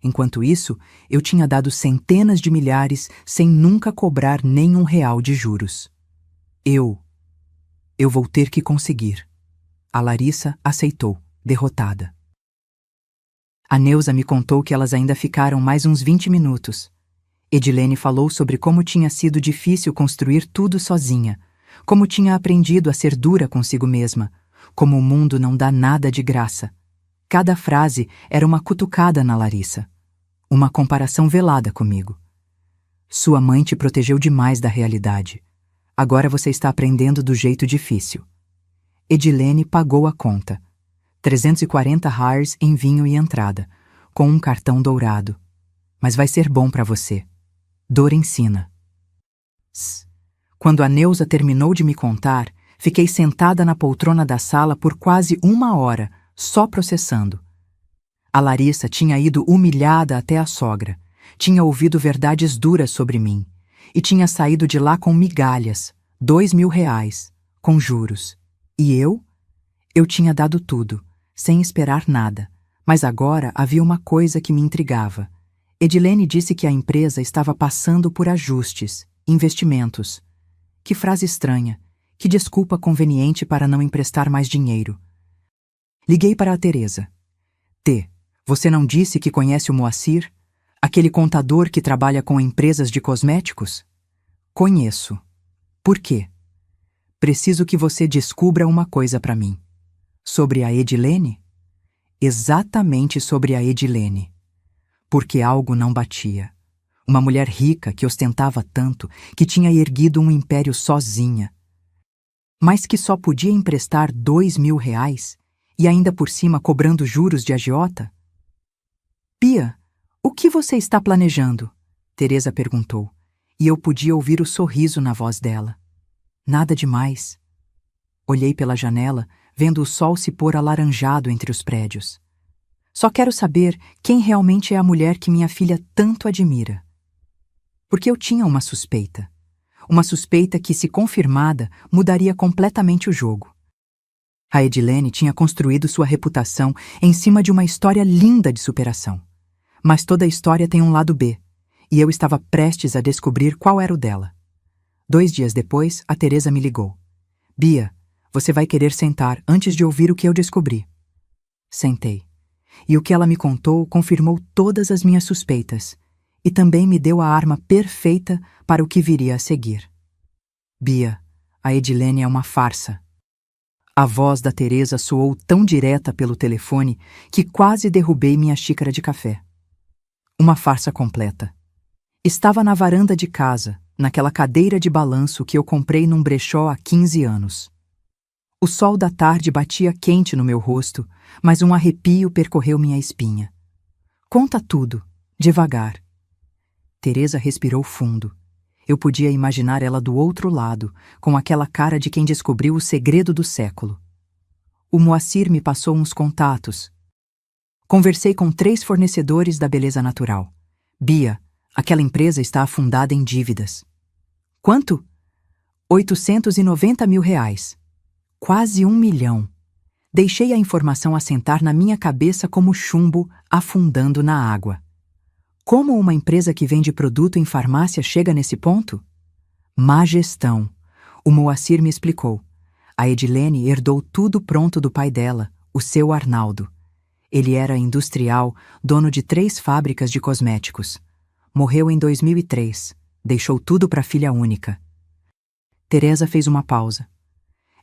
Enquanto isso, eu tinha dado centenas de milhares sem nunca cobrar nem R$1 de juros. Eu vou ter que conseguir. A Larissa aceitou, derrotada. A Neuza me contou que elas ainda ficaram mais uns 20 minutos. Edilene falou sobre como tinha sido difícil construir tudo sozinha, como tinha aprendido a ser dura consigo mesma, como o mundo não dá nada de graça. Cada frase era uma cutucada na Larissa, uma comparação velada comigo. Sua mãe te protegeu demais da realidade. Agora você está aprendendo do jeito difícil. Edilene pagou a conta. 340 hares em vinho e entrada, com um cartão dourado. Mas vai ser bom para você. Dor ensina. Quando a Neuza terminou de me contar, fiquei sentada na poltrona da sala por quase 1 hora, só processando. A Larissa tinha ido humilhada até a sogra, tinha ouvido verdades duras sobre mim, e tinha saído de lá com migalhas, 2.000 reais, com juros. E eu? Eu tinha dado tudo, sem esperar nada, mas agora havia uma coisa que me intrigava. Edilene disse que a empresa estava passando por ajustes, investimentos. Que frase estranha, que desculpa conveniente para não emprestar mais dinheiro. Liguei para a Teresa. Você não disse que conhece o Moacir? Aquele contador que trabalha com empresas de cosméticos? Conheço. Por quê? Preciso que você descubra uma coisa para mim. Sobre a Edilene? Exatamente sobre a Edilene. Porque algo não batia. Uma mulher rica que ostentava tanto, que tinha erguido um império sozinha. Mas que só podia emprestar 2.000 reais e ainda por cima cobrando juros de agiota? Pia, o que você está planejando? Teresa perguntou, e eu podia ouvir o sorriso na voz dela. Nada demais. Olhei pela janela, vendo o sol se pôr alaranjado entre os prédios. Só quero saber quem realmente é a mulher que minha filha tanto admira. Porque eu tinha uma suspeita. Uma suspeita que, se confirmada, mudaria completamente o jogo. A Edilene tinha construído sua reputação em cima de uma história linda de superação. Mas toda história tem um lado B, e eu estava prestes a descobrir qual era o dela. 2 dias depois, a Teresa me ligou. Bia, você vai querer sentar antes de ouvir o que eu descobri. Sentei. E o que ela me contou confirmou todas as minhas suspeitas, e também me deu a arma perfeita para o que viria a seguir. Bia, a Edilene é uma farsa. A voz da Teresa soou tão direta pelo telefone que quase derrubei minha xícara de café. Uma farsa completa. Estava na varanda de casa, naquela cadeira de balanço que eu comprei num brechó há 15 anos. O sol da tarde batia quente no meu rosto, mas um arrepio percorreu minha espinha. Conta tudo, devagar. Teresa respirou fundo. Eu podia imaginar ela do outro lado, com aquela cara de quem descobriu o segredo do século. O Moacir me passou uns contatos. Conversei com 3 fornecedores da beleza natural. Bia, aquela empresa está afundada em dívidas. Quanto? 890 mil reais. Quase 1 milhão. Deixei a informação assentar na minha cabeça como chumbo afundando na água. Como uma empresa que vende produto em farmácia chega nesse ponto? Má gestão. O Moacir me explicou. A Edilene herdou tudo pronto do pai dela, o seu Arnaldo. Ele era industrial, dono de 3 fábricas de cosméticos. Morreu em 2003. Deixou tudo para a filha única. Teresa fez uma pausa.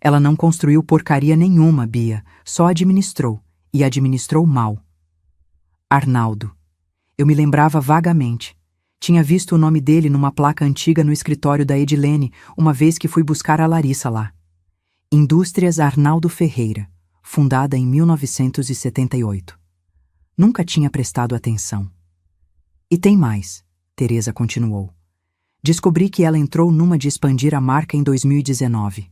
Ela não construiu porcaria nenhuma, Bia, só administrou, e administrou mal. Arnaldo. Eu me lembrava vagamente. Tinha visto o nome dele numa placa antiga no escritório da Edilene, uma vez que fui buscar a Larissa lá. Indústrias Arnaldo Ferreira, fundada em 1978. Nunca tinha prestado atenção. E tem mais, Teresa continuou. Descobri que ela entrou numa de expandir a marca em 2019.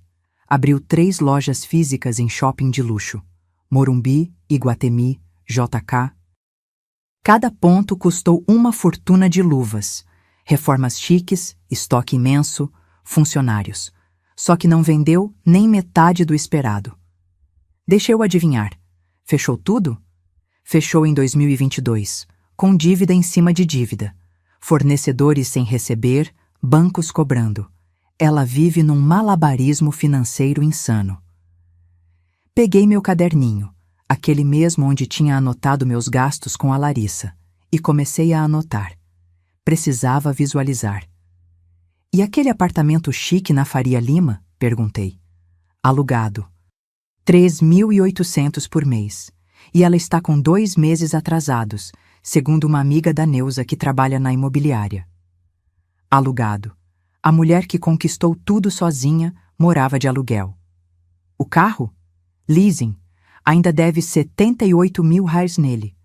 Abriu 3 lojas físicas em shopping de luxo. Morumbi, Iguatemi, JK. Cada ponto custou uma fortuna de luvas, reformas chiques, estoque imenso, funcionários. Só que não vendeu nem metade do esperado. Deixa eu adivinhar. Fechou tudo? Fechou em 2022, com dívida em cima de dívida. Fornecedores sem receber, bancos cobrando. Ela vive num malabarismo financeiro insano. Peguei meu caderninho, aquele mesmo onde tinha anotado meus gastos com a Larissa, e comecei a anotar. Precisava visualizar. E aquele apartamento chique na Faria Lima? Perguntei. Alugado. 3.800 por mês. E ela está com 2 meses atrasados, segundo uma amiga da Neuza que trabalha na imobiliária. Alugado. A mulher que conquistou tudo sozinha morava de aluguel. O carro? Leasing. Ainda deve 78 mil reais nele.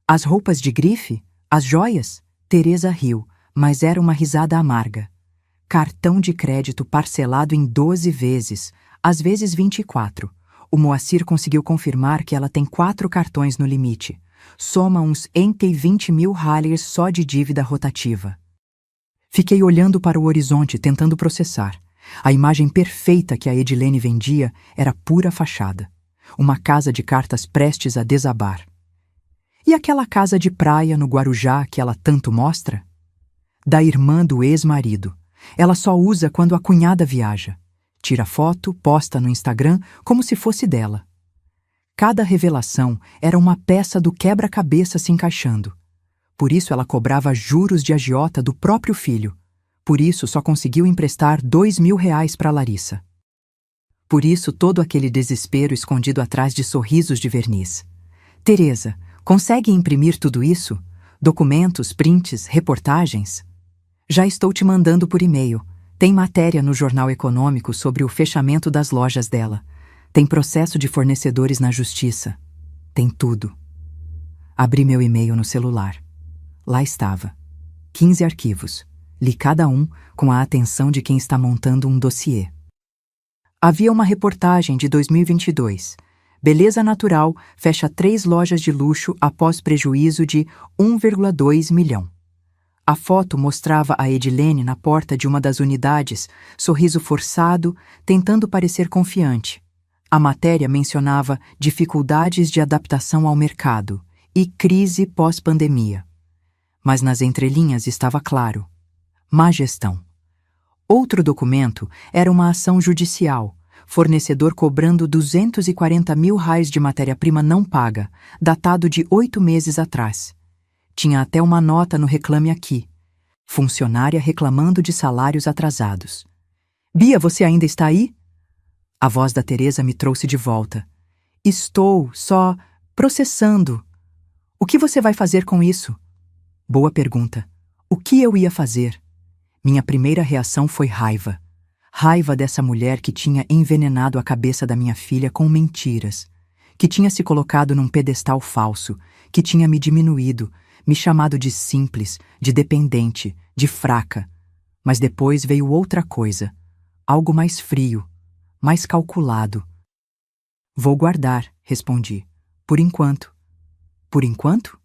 As roupas de grife? As joias? Teresa riu, mas era uma risada amarga. Cartão de crédito parcelado em 12 vezes, às vezes 24. O Moacir conseguiu confirmar que ela tem 4 cartões no limite. Soma uns 20 mil reais só de dívida rotativa. Fiquei olhando para o horizonte, tentando processar. A imagem perfeita que a Edilene vendia era pura fachada. Uma casa de cartas prestes a desabar. E aquela casa de praia no Guarujá que ela tanto mostra? Da irmã do ex-marido. Ela só usa quando a cunhada viaja. Tira foto, posta no Instagram como se fosse dela. Cada revelação era uma peça do quebra-cabeça se encaixando. Por isso ela cobrava juros de agiota do próprio filho. Por isso só conseguiu emprestar 2 mil reais para Larissa. Por isso todo aquele desespero escondido atrás de sorrisos de verniz. Teresa, consegue imprimir tudo isso? Documentos, prints, reportagens? Já estou te mandando por e-mail. Tem matéria no Jornal Econômico sobre o fechamento das lojas dela. Tem processo de fornecedores na justiça. Tem tudo. Abri meu e-mail no celular. Lá estava. 15 arquivos. Li cada um com a atenção de quem está montando um dossiê. Havia uma reportagem de 2022. Beleza Natural fecha 3 lojas de luxo após prejuízo de 1,2 milhão. A foto mostrava a Edilene na porta de uma das unidades, sorriso forçado, tentando parecer confiante. A matéria mencionava dificuldades de adaptação ao mercado e crise pós-pandemia. Mas nas entrelinhas estava claro: má gestão. Outro documento era uma ação judicial, fornecedor cobrando R$ 240 mil de matéria-prima não paga, datado de 8 meses atrás. Tinha até uma nota no Reclame Aqui. Funcionária reclamando de salários atrasados. Bia, você ainda está aí? A voz da Teresa me trouxe de volta. Estou só processando. O que você vai fazer com isso? Boa pergunta. O que eu ia fazer? Minha primeira reação foi raiva. Raiva dessa mulher que tinha envenenado a cabeça da minha filha com mentiras, que tinha se colocado num pedestal falso, que tinha me diminuído, me chamado de simples, de dependente, de fraca. Mas depois veio outra coisa, algo mais frio, mais calculado. Vou guardar, respondi. Por enquanto. Por enquanto?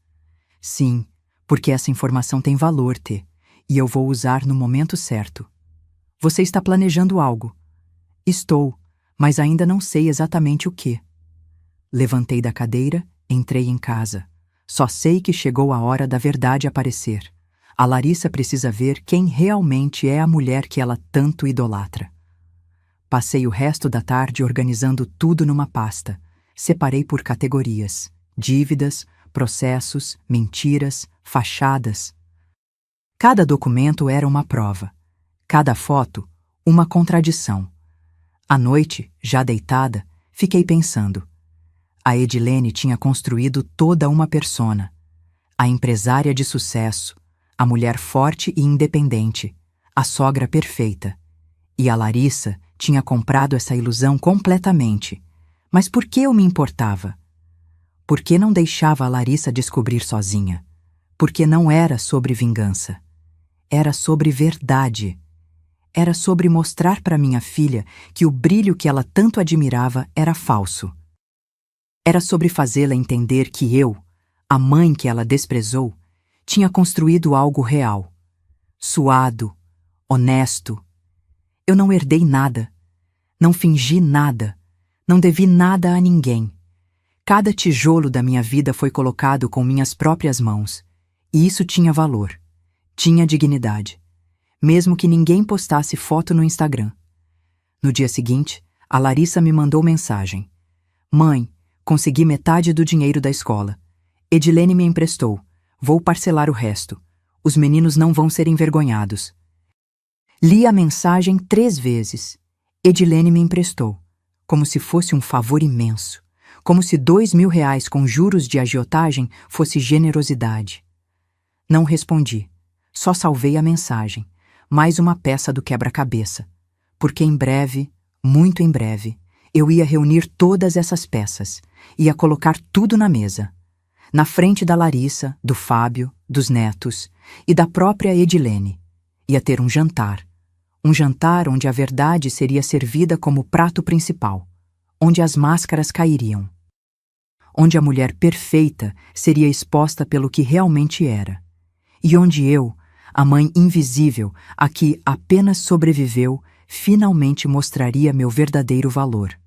Sim, porque essa informação tem valor, T, e eu vou usar no momento certo. Você está planejando algo. Estou, mas ainda não sei exatamente o que. Levantei da cadeira, entrei em casa. Só sei que chegou a hora da verdade aparecer. A Larissa precisa ver quem realmente é a mulher que ela tanto idolatra. Passei o resto da tarde organizando tudo numa pasta. Separei por categorias: dívidas, processos, mentiras, fachadas. Cada documento era uma prova. Cada foto, uma contradição. À noite, já deitada, fiquei pensando. A Edilene tinha construído toda uma persona. A empresária de sucesso, a mulher forte e independente, a sogra perfeita. E a Larissa tinha comprado essa ilusão completamente. Mas por que eu me importava? Por que não deixava a Larissa descobrir sozinha? Porque não era sobre vingança. Era sobre verdade. Era sobre mostrar para minha filha que o brilho que ela tanto admirava era falso. Era sobre fazê-la entender que eu, a mãe que ela desprezou, tinha construído algo real, suado, honesto. Eu não herdei nada, não fingi nada, não devi nada a ninguém. Cada tijolo da minha vida foi colocado com minhas próprias mãos, e isso tinha valor, tinha dignidade, mesmo que ninguém postasse foto no Instagram. No dia seguinte, a Larissa me mandou mensagem. Mãe, consegui metade do dinheiro da escola. Edilene me emprestou. Vou parcelar o resto. Os meninos não vão ser envergonhados. Li a mensagem 3 vezes. Edilene me emprestou, como se fosse um favor imenso, como se R$ 2.000 com juros de agiotagem fosse generosidade. Não respondi, só salvei a mensagem, mais uma peça do quebra-cabeça, porque em breve, muito em breve, eu ia reunir todas essas peças, ia colocar tudo na mesa, na frente da Larissa, do Fábio, dos netos e da própria Edilene. Ia ter um jantar onde a verdade seria servida como prato principal, onde as máscaras cairiam, onde a mulher perfeita seria exposta pelo que realmente era, e onde eu, a mãe invisível, a que apenas sobreviveu, finalmente mostraria meu verdadeiro valor.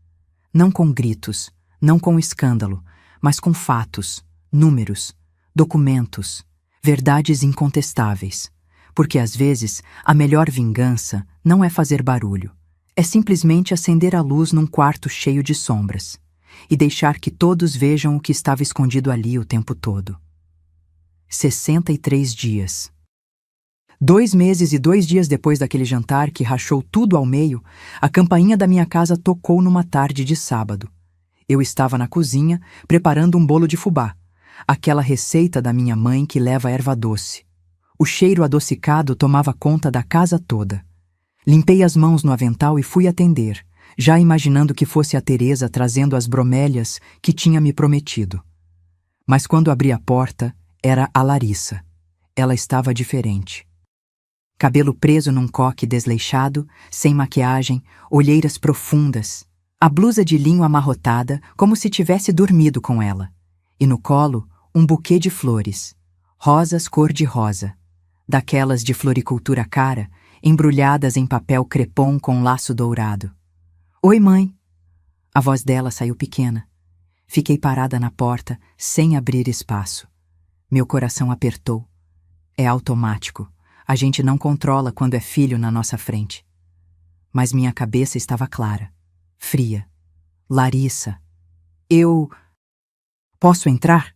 Não com gritos, não com escândalo, mas com fatos, números, documentos, verdades incontestáveis. Porque às vezes a melhor vingança não é fazer barulho, é simplesmente acender a luz num quarto cheio de sombras e deixar que todos vejam o que estava escondido ali o tempo todo. 63 dias. 2 meses e 2 dias depois daquele jantar que rachou tudo ao meio, a campainha da minha casa tocou numa tarde de sábado. Eu estava na cozinha preparando um bolo de fubá, aquela receita da minha mãe que leva erva doce. O cheiro adocicado tomava conta da casa toda. Limpei as mãos no avental e fui atender, já imaginando que fosse a Teresa trazendo as bromélias que tinha me prometido. Mas quando abri a porta, era a Larissa. Ela estava diferente. Cabelo preso num coque desleixado, sem maquiagem, olheiras profundas, a blusa de linho amarrotada como se tivesse dormido com ela, e no colo um buquê de flores, rosas cor-de-rosa, daquelas de floricultura cara, embrulhadas em papel crepom com laço dourado. Oi, mãe. A voz dela saiu pequena. Fiquei parada na porta, sem abrir espaço. Meu coração apertou. É automático. A gente não controla quando é filho na nossa frente. Mas minha cabeça estava clara, fria. Larissa. Eu... Posso entrar?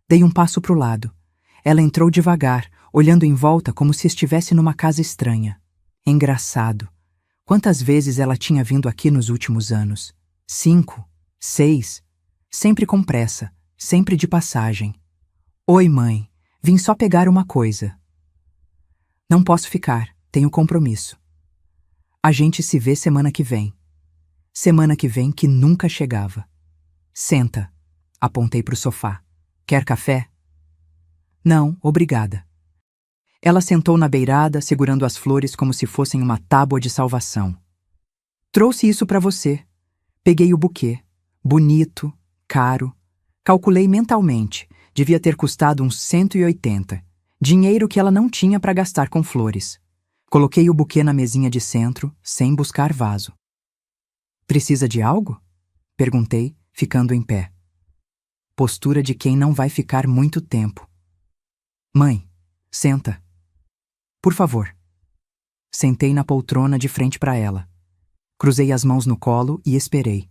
Dei um passo para o lado. Ela entrou devagar, olhando em volta como se estivesse numa casa estranha. Engraçado. Quantas vezes ela tinha vindo aqui nos últimos anos? 5, 6. Sempre com pressa, sempre de passagem. Oi, mãe. Vim só pegar uma coisa. Não posso ficar, tenho compromisso. A gente se vê semana que vem. Semana que vem que nunca chegava. Senta. Apontei para o sofá. Quer café? Não, obrigada. Ela sentou na beirada, segurando as flores como se fossem uma tábua de salvação. Trouxe isso para você. Peguei o buquê. Bonito, caro. Calculei mentalmente. Devia ter custado uns 180. Dinheiro que ela não tinha para gastar com flores. Coloquei o buquê na mesinha de centro, sem buscar vaso. Precisa de algo? Perguntei, ficando em pé. Postura de quem não vai ficar muito tempo. Mãe, senta. Por favor. Sentei na poltrona de frente para ela. Cruzei as mãos no colo e esperei.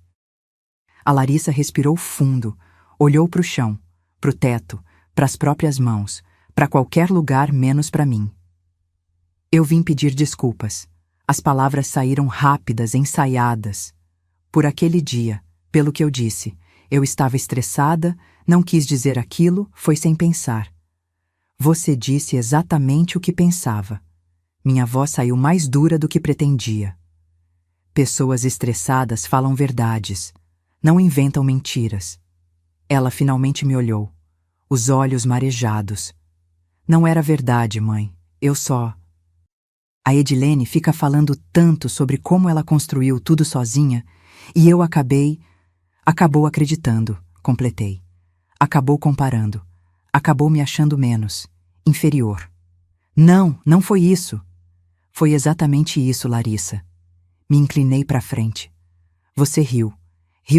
A Larissa respirou fundo, olhou para o chão, para o teto, para as próprias mãos, para qualquer lugar menos para mim. Eu vim pedir desculpas. As palavras saíram rápidas, ensaiadas. Por aquele dia, pelo que eu disse, eu estava estressada, não quis dizer aquilo, foi sem pensar. Você disse exatamente o que pensava. Minha voz saiu mais dura do que pretendia. Pessoas estressadas falam verdades, não inventam mentiras. Ela finalmente me olhou, os olhos marejados. Não era verdade, mãe, eu só... A Edilene fica falando tanto sobre como ela construiu tudo sozinha, e eu acabou acreditando, completei. Acabou comparando. Acabou me achando menos, inferior. Não foi isso. Foi exatamente isso, Larissa. Me inclinei para frente. Você riu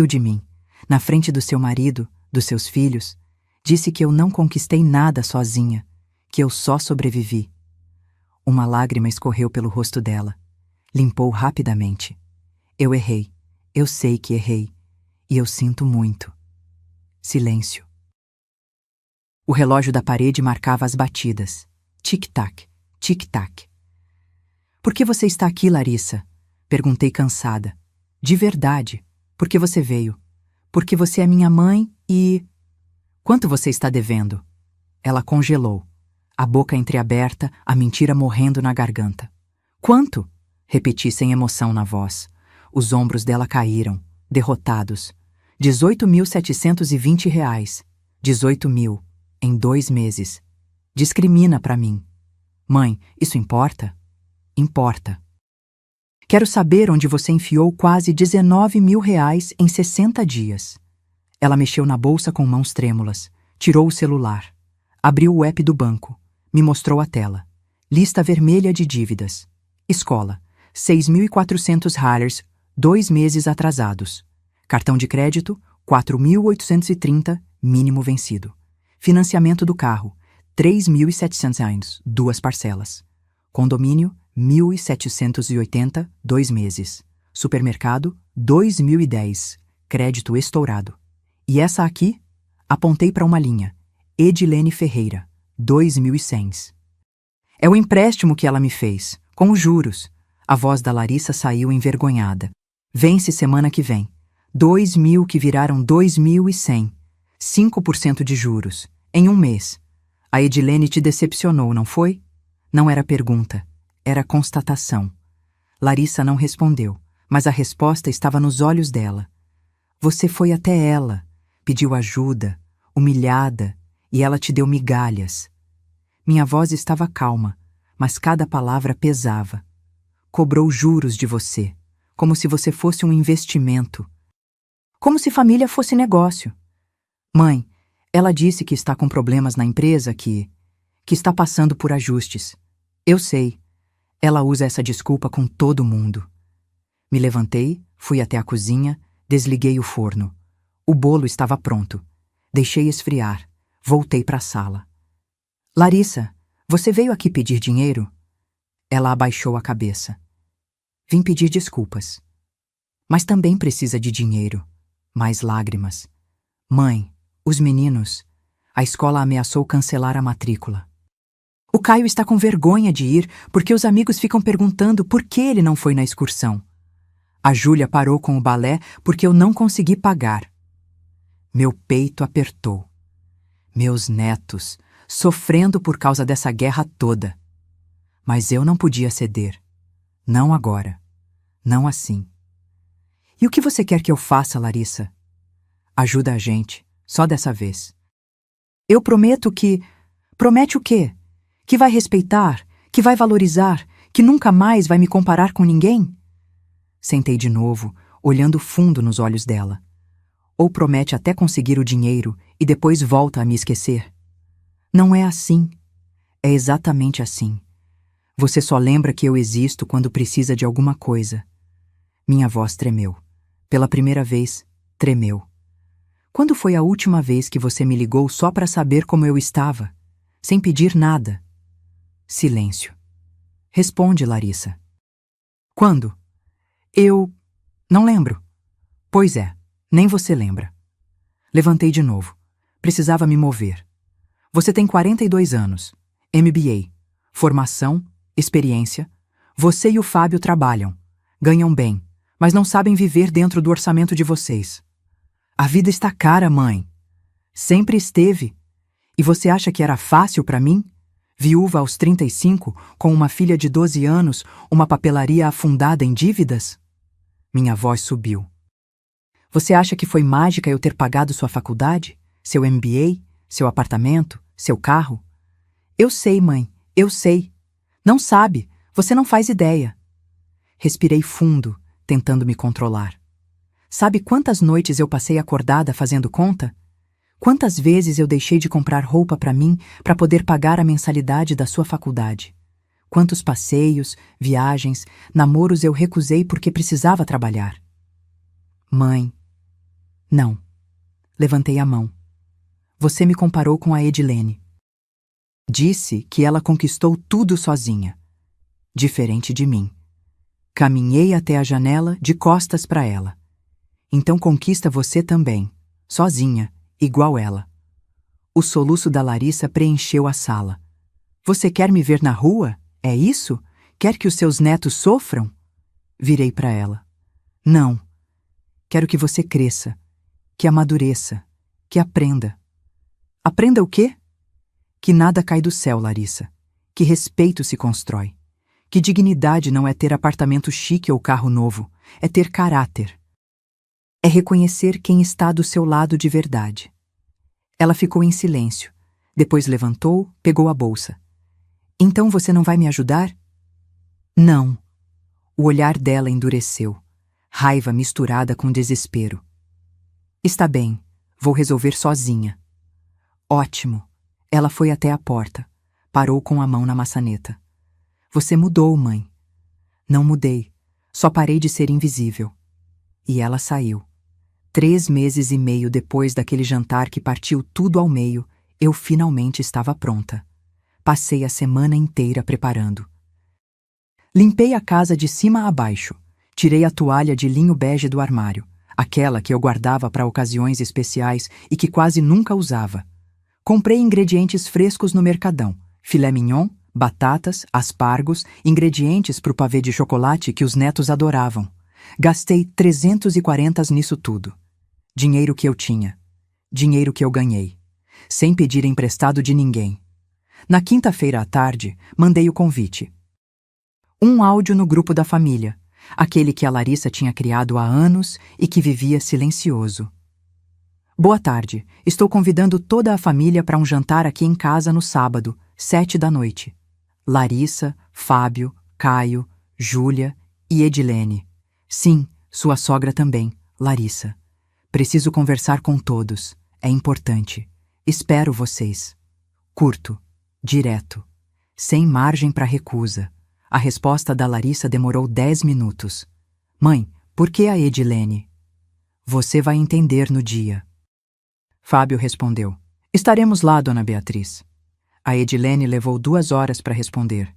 de mim, na frente do seu marido, dos seus filhos. Disse que eu não conquistei nada sozinha, que eu só sobrevivi. Uma lágrima escorreu pelo rosto dela. Limpou rapidamente. Eu errei. Eu sei que errei. E eu sinto muito. Silêncio. O relógio da parede marcava as batidas. Tic-tac, tic-tac. Por que você está aqui, Larissa? Perguntei cansada. De verdade. Por que você veio? Porque você é minha mãe e... Quanto você está devendo? Ela congelou. A boca entreaberta, a mentira morrendo na garganta. Quanto? Repeti sem emoção na voz. Os ombros dela caíram, derrotados. 18.720 reais. 18.000. Em 2 meses. Discrimina pra mim. Mãe, isso importa? Importa. Quero saber onde você enfiou quase 19.000 reais em 60 dias. Ela mexeu na bolsa com mãos trêmulas. Tirou o celular. Abriu o app do banco. Me mostrou a tela. Lista vermelha de dívidas. Escola. 6.400 ralers, 2 meses atrasados. Cartão de crédito, 4.830, mínimo vencido. Financiamento do carro, 3.700 reais, 2 parcelas. Condomínio, 1.780, 2 meses. Supermercado, 2.010, crédito estourado. E essa aqui? Apontei para uma linha. Edilene Ferreira, 2.100. É o empréstimo que ela me fez, com os juros. A voz da Larissa saiu envergonhada. Vence semana que vem. 2.000 que viraram 2.100. 5% de juros. Em um mês. A Edilene te decepcionou, não foi? Não era pergunta. Era constatação. Larissa não respondeu, mas a resposta estava nos olhos dela. Você foi até ela, pediu ajuda, humilhada, e ela te deu migalhas. Minha voz estava calma, mas cada palavra pesava. Cobrou juros de você, como se você fosse um investimento. Como se família fosse negócio. Mãe, ela disse que está com problemas na empresa, que está passando por ajustes. Eu sei. Ela usa essa desculpa com todo mundo. Me levantei, fui até a cozinha, Desliguei o forno. O bolo estava pronto. Deixei esfriar. Voltei para a sala. Larissa, você veio aqui pedir dinheiro? Ela abaixou a cabeça. Vim pedir desculpas. Mas também precisa de dinheiro. Mais lágrimas. Mãe, os meninos. A escola ameaçou cancelar a matrícula. O Caio está com vergonha de ir porque os amigos ficam perguntando por que ele não foi na excursão. A Júlia parou com o balé porque eu não consegui pagar. Meu peito apertou. Meus netos, sofrendo por causa dessa guerra toda. Mas eu não podia ceder. Não agora. Não assim. E o que você quer que eu faça, Larissa? Ajuda a gente, só dessa vez. Eu prometo que... Promete o quê? Que vai respeitar, que vai valorizar, que nunca mais vai me comparar com ninguém? Sentei de novo, olhando fundo nos olhos dela. Ou promete até conseguir o dinheiro e depois volta a me esquecer? Não é assim. É exatamente assim. Você só lembra que eu existo quando precisa de alguma coisa. Minha voz tremeu. Pela primeira vez, tremeu. Quando foi a última vez que você me ligou só para saber como eu estava? Sem pedir nada. Silêncio. Responde, Larissa. Quando? Eu... não lembro. Pois é, nem você lembra. Levantei de novo. Precisava me mover. Você tem 42 anos. MBA. Formação, experiência. Você e o Fábio trabalham. Ganham bem, mas não sabem viver dentro do orçamento de vocês. A vida está cara, mãe. Sempre esteve. E você acha que era fácil para mim? Viúva aos 35, com uma filha de 12 anos, uma papelaria afundada em dívidas? Minha voz subiu. Você acha que foi mágica eu ter pagado sua faculdade? Seu MBA? Seu apartamento? Seu carro? Eu sei, mãe, eu sei. Não sabe, você não faz ideia. Respirei fundo, tentando me controlar. Sabe quantas noites eu passei acordada fazendo conta? Quantas vezes eu deixei de comprar roupa para mim para poder pagar a mensalidade da sua faculdade? Quantos passeios, viagens, namoros eu recusei porque precisava trabalhar? Mãe. Não. Levantei a mão. Você me comparou com a Edilene. Disse que ela conquistou tudo sozinha. Diferente de mim. Caminhei até a janela de costas para ela. Então conquista você também, sozinha, igual ela. O soluço da Larissa preencheu a sala. Você quer me ver na rua? É isso? Quer que os seus netos sofram? Virei para ela. Não. Quero que você cresça, que amadureça, que aprenda. Aprenda o quê? Que nada cai do céu, Larissa. Que respeito se constrói. Que dignidade não é ter apartamento chique ou carro novo, é ter caráter. É reconhecer quem está do seu lado de verdade. Ela ficou em silêncio. Depois levantou, pegou a bolsa. Então você não vai me ajudar? Não. O olhar dela endureceu. Raiva misturada com desespero. Está bem, vou resolver sozinha. Ótimo. Ela foi até a porta. Parou com a mão na maçaneta. Você mudou, mãe. Não mudei. Só parei de ser invisível. E ela saiu. 3 meses e meio depois daquele jantar que partiu tudo ao meio, eu finalmente estava pronta. Passei a semana inteira preparando. Limpei a casa de cima a baixo. Tirei a toalha de linho bege do armário, aquela que eu guardava para ocasiões especiais e que quase nunca usava. Comprei ingredientes frescos no mercadão, filé mignon, batatas, aspargos, ingredientes para o pavê de chocolate que os netos adoravam. Gastei 340 nisso tudo. Dinheiro que eu tinha. Dinheiro que eu ganhei. Sem pedir emprestado de ninguém. Na quinta-feira à tarde, mandei o convite. Um áudio no grupo da família, aquele que a Larissa tinha criado há anos e que vivia silencioso. Boa tarde, estou convidando toda a família para um jantar aqui em casa no sábado, 19h. Larissa, Fábio, Caio, Júlia e Edilene. Sim, sua sogra também, Larissa. Preciso conversar com todos. É importante. Espero vocês. Curto, direto, sem margem para recusa. A resposta da Larissa demorou 10 minutos. Mãe, por que a Edilene? Você vai entender no dia. Fábio respondeu: Estaremos lá, dona Beatriz. A Edilene levou 2 horas para responder.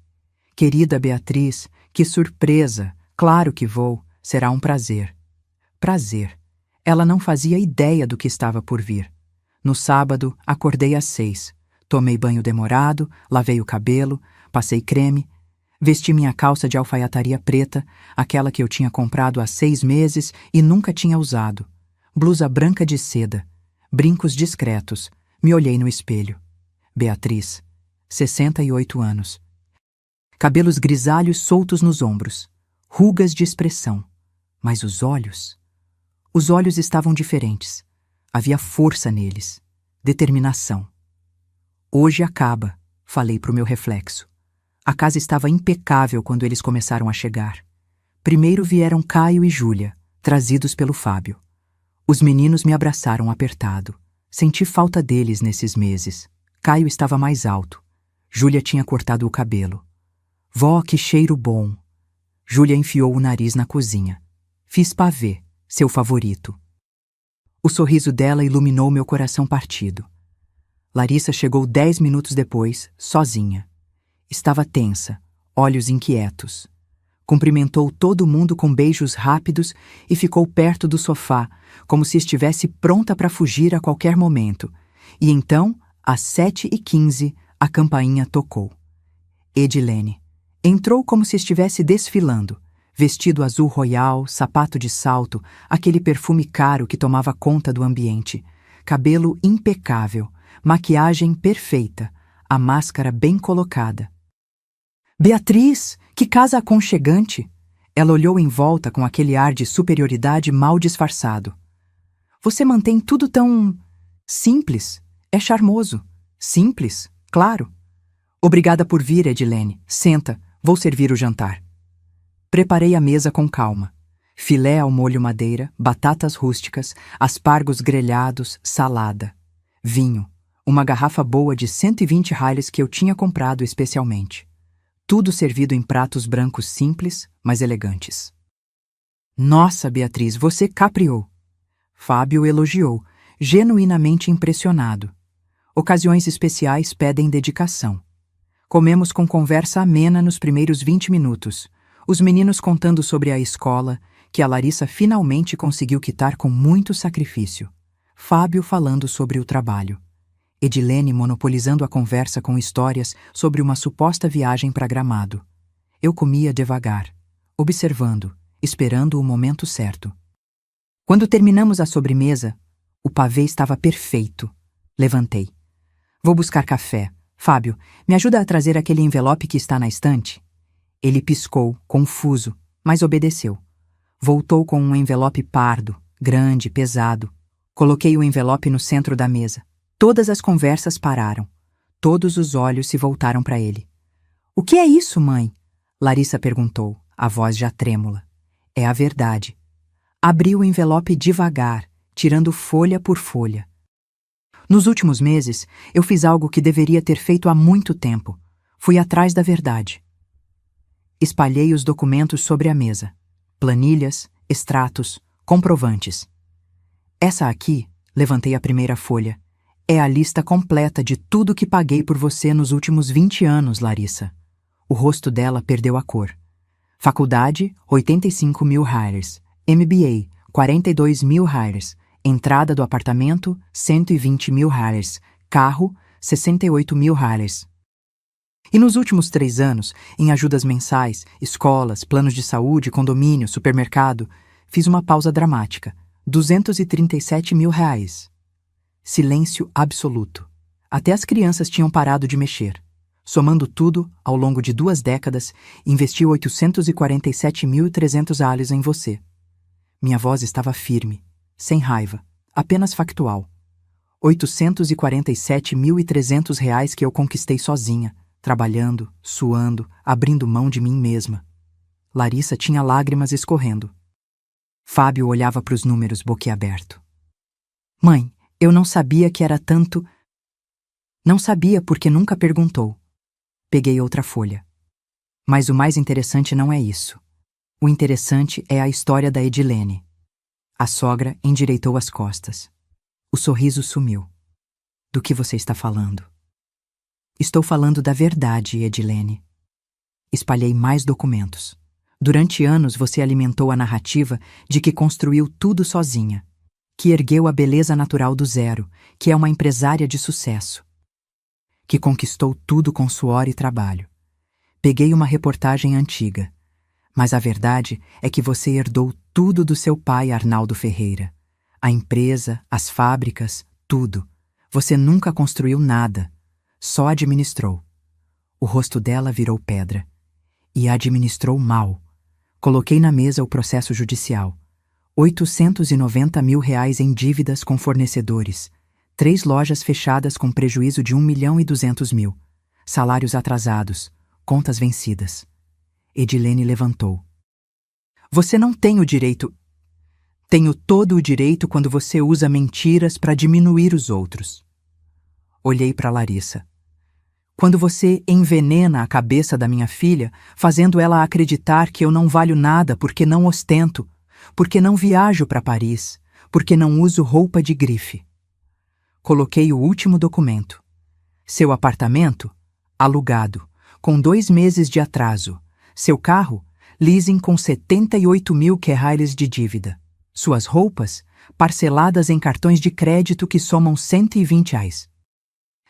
Querida Beatriz, que surpresa! Claro que vou. Será um prazer. Prazer. Ela não fazia ideia do que estava por vir. No sábado, acordei às 6. Tomei banho demorado, lavei o cabelo, passei creme, vesti minha calça de alfaiataria preta, aquela que eu tinha comprado há 6 meses e nunca tinha usado. Blusa branca de seda, brincos discretos. Me olhei no espelho. Beatriz, 68 anos. Cabelos grisalhos soltos nos ombros, rugas de expressão. Mas os olhos? Os olhos estavam diferentes. Havia força neles, determinação. Hoje acaba, falei para o meu reflexo. A casa estava impecável quando eles começaram a chegar. Primeiro vieram Caio e Júlia, trazidos pelo Fábio. Os meninos me abraçaram apertado. Senti falta deles nesses meses. Caio estava mais alto. Júlia tinha cortado o cabelo. Vó, que cheiro bom! Júlia enfiou o nariz na cozinha. Fiz pavê, seu favorito. O sorriso dela iluminou meu coração partido. Larissa chegou 10 minutos depois, sozinha. Estava tensa, olhos inquietos. Cumprimentou todo mundo com beijos rápidos e ficou perto do sofá, como se estivesse pronta para fugir a qualquer momento. E então, às 7h15, a campainha tocou. Edilene entrou como se estivesse desfilando. Vestido azul royal, sapato de salto, aquele perfume caro que tomava conta do ambiente. Cabelo impecável, maquiagem perfeita, a máscara bem colocada. Beatriz, que casa aconchegante! Ela olhou em volta com aquele ar de superioridade mal disfarçado. Você mantém tudo tão... simples. É charmoso. Simples, claro. Obrigada por vir, Edilene. Senta, vou servir o jantar. Preparei a mesa com calma. Filé ao molho madeira, batatas rústicas, aspargos grelhados, salada. Vinho, uma garrafa boa de 120 Helles que eu tinha comprado especialmente. Tudo servido em pratos brancos simples, mas elegantes. Nossa, Beatriz, você capriou. Fábio elogiou, genuinamente impressionado. Ocasiões especiais pedem dedicação. Comemos com conversa amena nos primeiros 20 minutos. Os meninos contando sobre a escola, que a Larissa finalmente conseguiu quitar com muito sacrifício. Fábio falando sobre o trabalho. Edilene monopolizando a conversa com histórias sobre uma suposta viagem para Gramado. Eu comia devagar, observando, esperando o momento certo. Quando terminamos a sobremesa, o pavê estava perfeito. Levantei. Vou buscar café. Fábio, me ajuda a trazer aquele envelope que está na estante? Ele piscou, confuso, mas obedeceu. Voltou com um envelope pardo, grande, pesado. Coloquei o envelope no centro da mesa. Todas as conversas pararam. Todos os olhos se voltaram para ele. O que é isso, mãe? Larissa perguntou, a voz já trêmula. É a verdade. Abri o envelope devagar, tirando folha por folha. Nos últimos meses, eu fiz algo que deveria ter feito há muito tempo. Fui atrás da verdade. Espalhei os documentos sobre a mesa. Planilhas, extratos, comprovantes. Essa aqui, levantei a primeira folha, é a lista completa de tudo que paguei por você nos últimos 20 anos, Larissa. O rosto dela perdeu a cor. Faculdade, 85 mil Helles. MBA, 42 mil Helles. Entrada do apartamento, 120 mil Helles. Carro, 68 mil Helles. E nos últimos 3 anos, em ajudas mensais, escolas, planos de saúde, condomínio, supermercado, fiz uma pausa dramática. 237 mil reais. Silêncio absoluto. Até as crianças tinham parado de mexer. Somando tudo, ao longo de 2 décadas, investi 847.300 Helles em você. Minha voz estava firme, sem raiva, apenas factual. 847.300 reais que eu conquistei sozinha, trabalhando, suando, abrindo mão de mim mesma. Larissa tinha lágrimas escorrendo. Fábio olhava para os números boquiaberto. Mãe, eu não sabia que era tanto... Não sabia porque nunca perguntou. Peguei outra folha. Mas o mais interessante não é isso. O interessante é a história da Edilene. A sogra endireitou as costas. O sorriso sumiu. Do que você está falando? Estou falando da verdade, Edilene. Espalhei mais documentos. Durante anos você alimentou a narrativa de que construiu tudo sozinha, que ergueu a beleza natural do zero, que é uma empresária de sucesso, que conquistou tudo com suor e trabalho. Peguei uma reportagem antiga, mas a verdade é que você herdou tudo do seu pai, Arnaldo Ferreira. A empresa, as fábricas, tudo. Você nunca construiu nada, só administrou. O rosto dela virou pedra. E administrou mal. Coloquei na mesa o processo judicial. 890 mil reais em dívidas com fornecedores. 3 lojas fechadas com prejuízo de 1.200.000. Salários atrasados. Contas vencidas. Edilene levantou. Você não tem o direito... Tenho todo o direito quando você usa mentiras para diminuir os outros. Olhei para Larissa. Quando você envenena a cabeça da minha filha, fazendo ela acreditar que eu não valho nada porque não ostento, porque não viajo para Paris, porque não uso roupa de grife. Coloquei o último documento. Seu apartamento? Alugado, com 2 meses de atraso. Seu carro? Leasing com 78 mil reais de dívida. Suas roupas? Parceladas em cartões de crédito que somam 120 reais.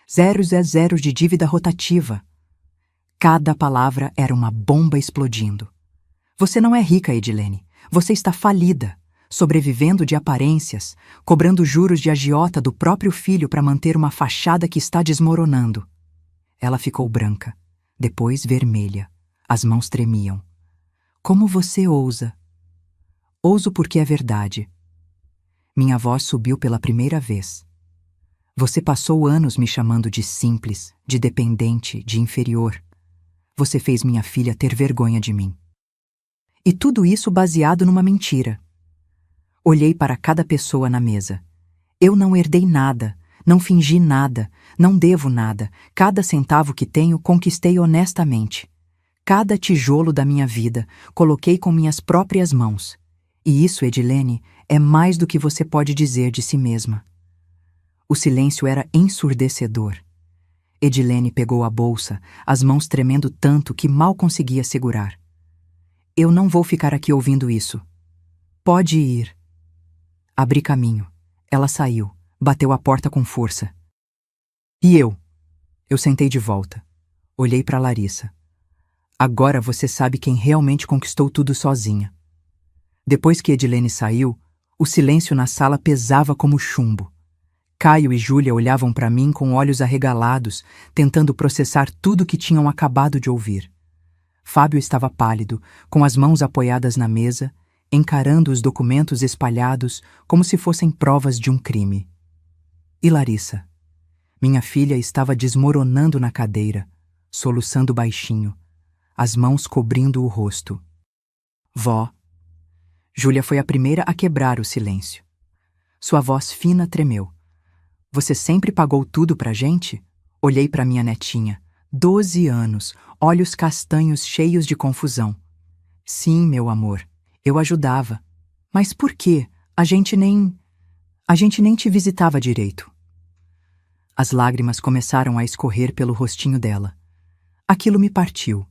000 de dívida rotativa. Cada palavra era uma bomba explodindo. Você não é rica, Edilene. Você está falida, sobrevivendo de aparências, cobrando juros de agiota do próprio filho para manter uma fachada que está desmoronando. Ela ficou branca, depois vermelha. As mãos tremiam. Como você ousa? Ouso porque é verdade. Minha voz subiu pela primeira vez. Você passou anos me chamando de simples, de dependente, de inferior. Você fez minha filha ter vergonha de mim. E tudo isso baseado numa mentira. Olhei para cada pessoa na mesa. Eu não herdei nada, não fingi nada, não devo nada. Cada centavo que tenho conquistei honestamente. Cada tijolo da minha vida coloquei com minhas próprias mãos. E isso, Edilene, é mais do que você pode dizer de si mesma. O silêncio era ensurdecedor. Edilene pegou a bolsa, as mãos tremendo tanto que mal conseguia segurar. Eu não vou ficar aqui ouvindo isso. Pode ir. Abri caminho. Ela saiu, bateu a porta com força. E eu? Eu sentei de volta. Olhei para Larissa. Agora você sabe quem realmente conquistou tudo sozinha. Depois que Edilene saiu, o silêncio na sala pesava como chumbo. Caio e Júlia olhavam para mim com olhos arregalados, tentando processar tudo que tinham acabado de ouvir. Fábio estava pálido, com as mãos apoiadas na mesa, encarando os documentos espalhados como se fossem provas de um crime. E Larissa? Minha filha estava desmoronando na cadeira, soluçando baixinho, as mãos cobrindo o rosto. Vó. Júlia foi a primeira a quebrar o silêncio. Sua voz fina tremeu. Você sempre pagou tudo pra gente? Olhei pra minha netinha. 12 anos, olhos castanhos cheios de confusão. Sim, meu amor, eu ajudava. Mas por quê? A gente nem te visitava direito. As lágrimas começaram a escorrer pelo rostinho dela. Aquilo me partiu.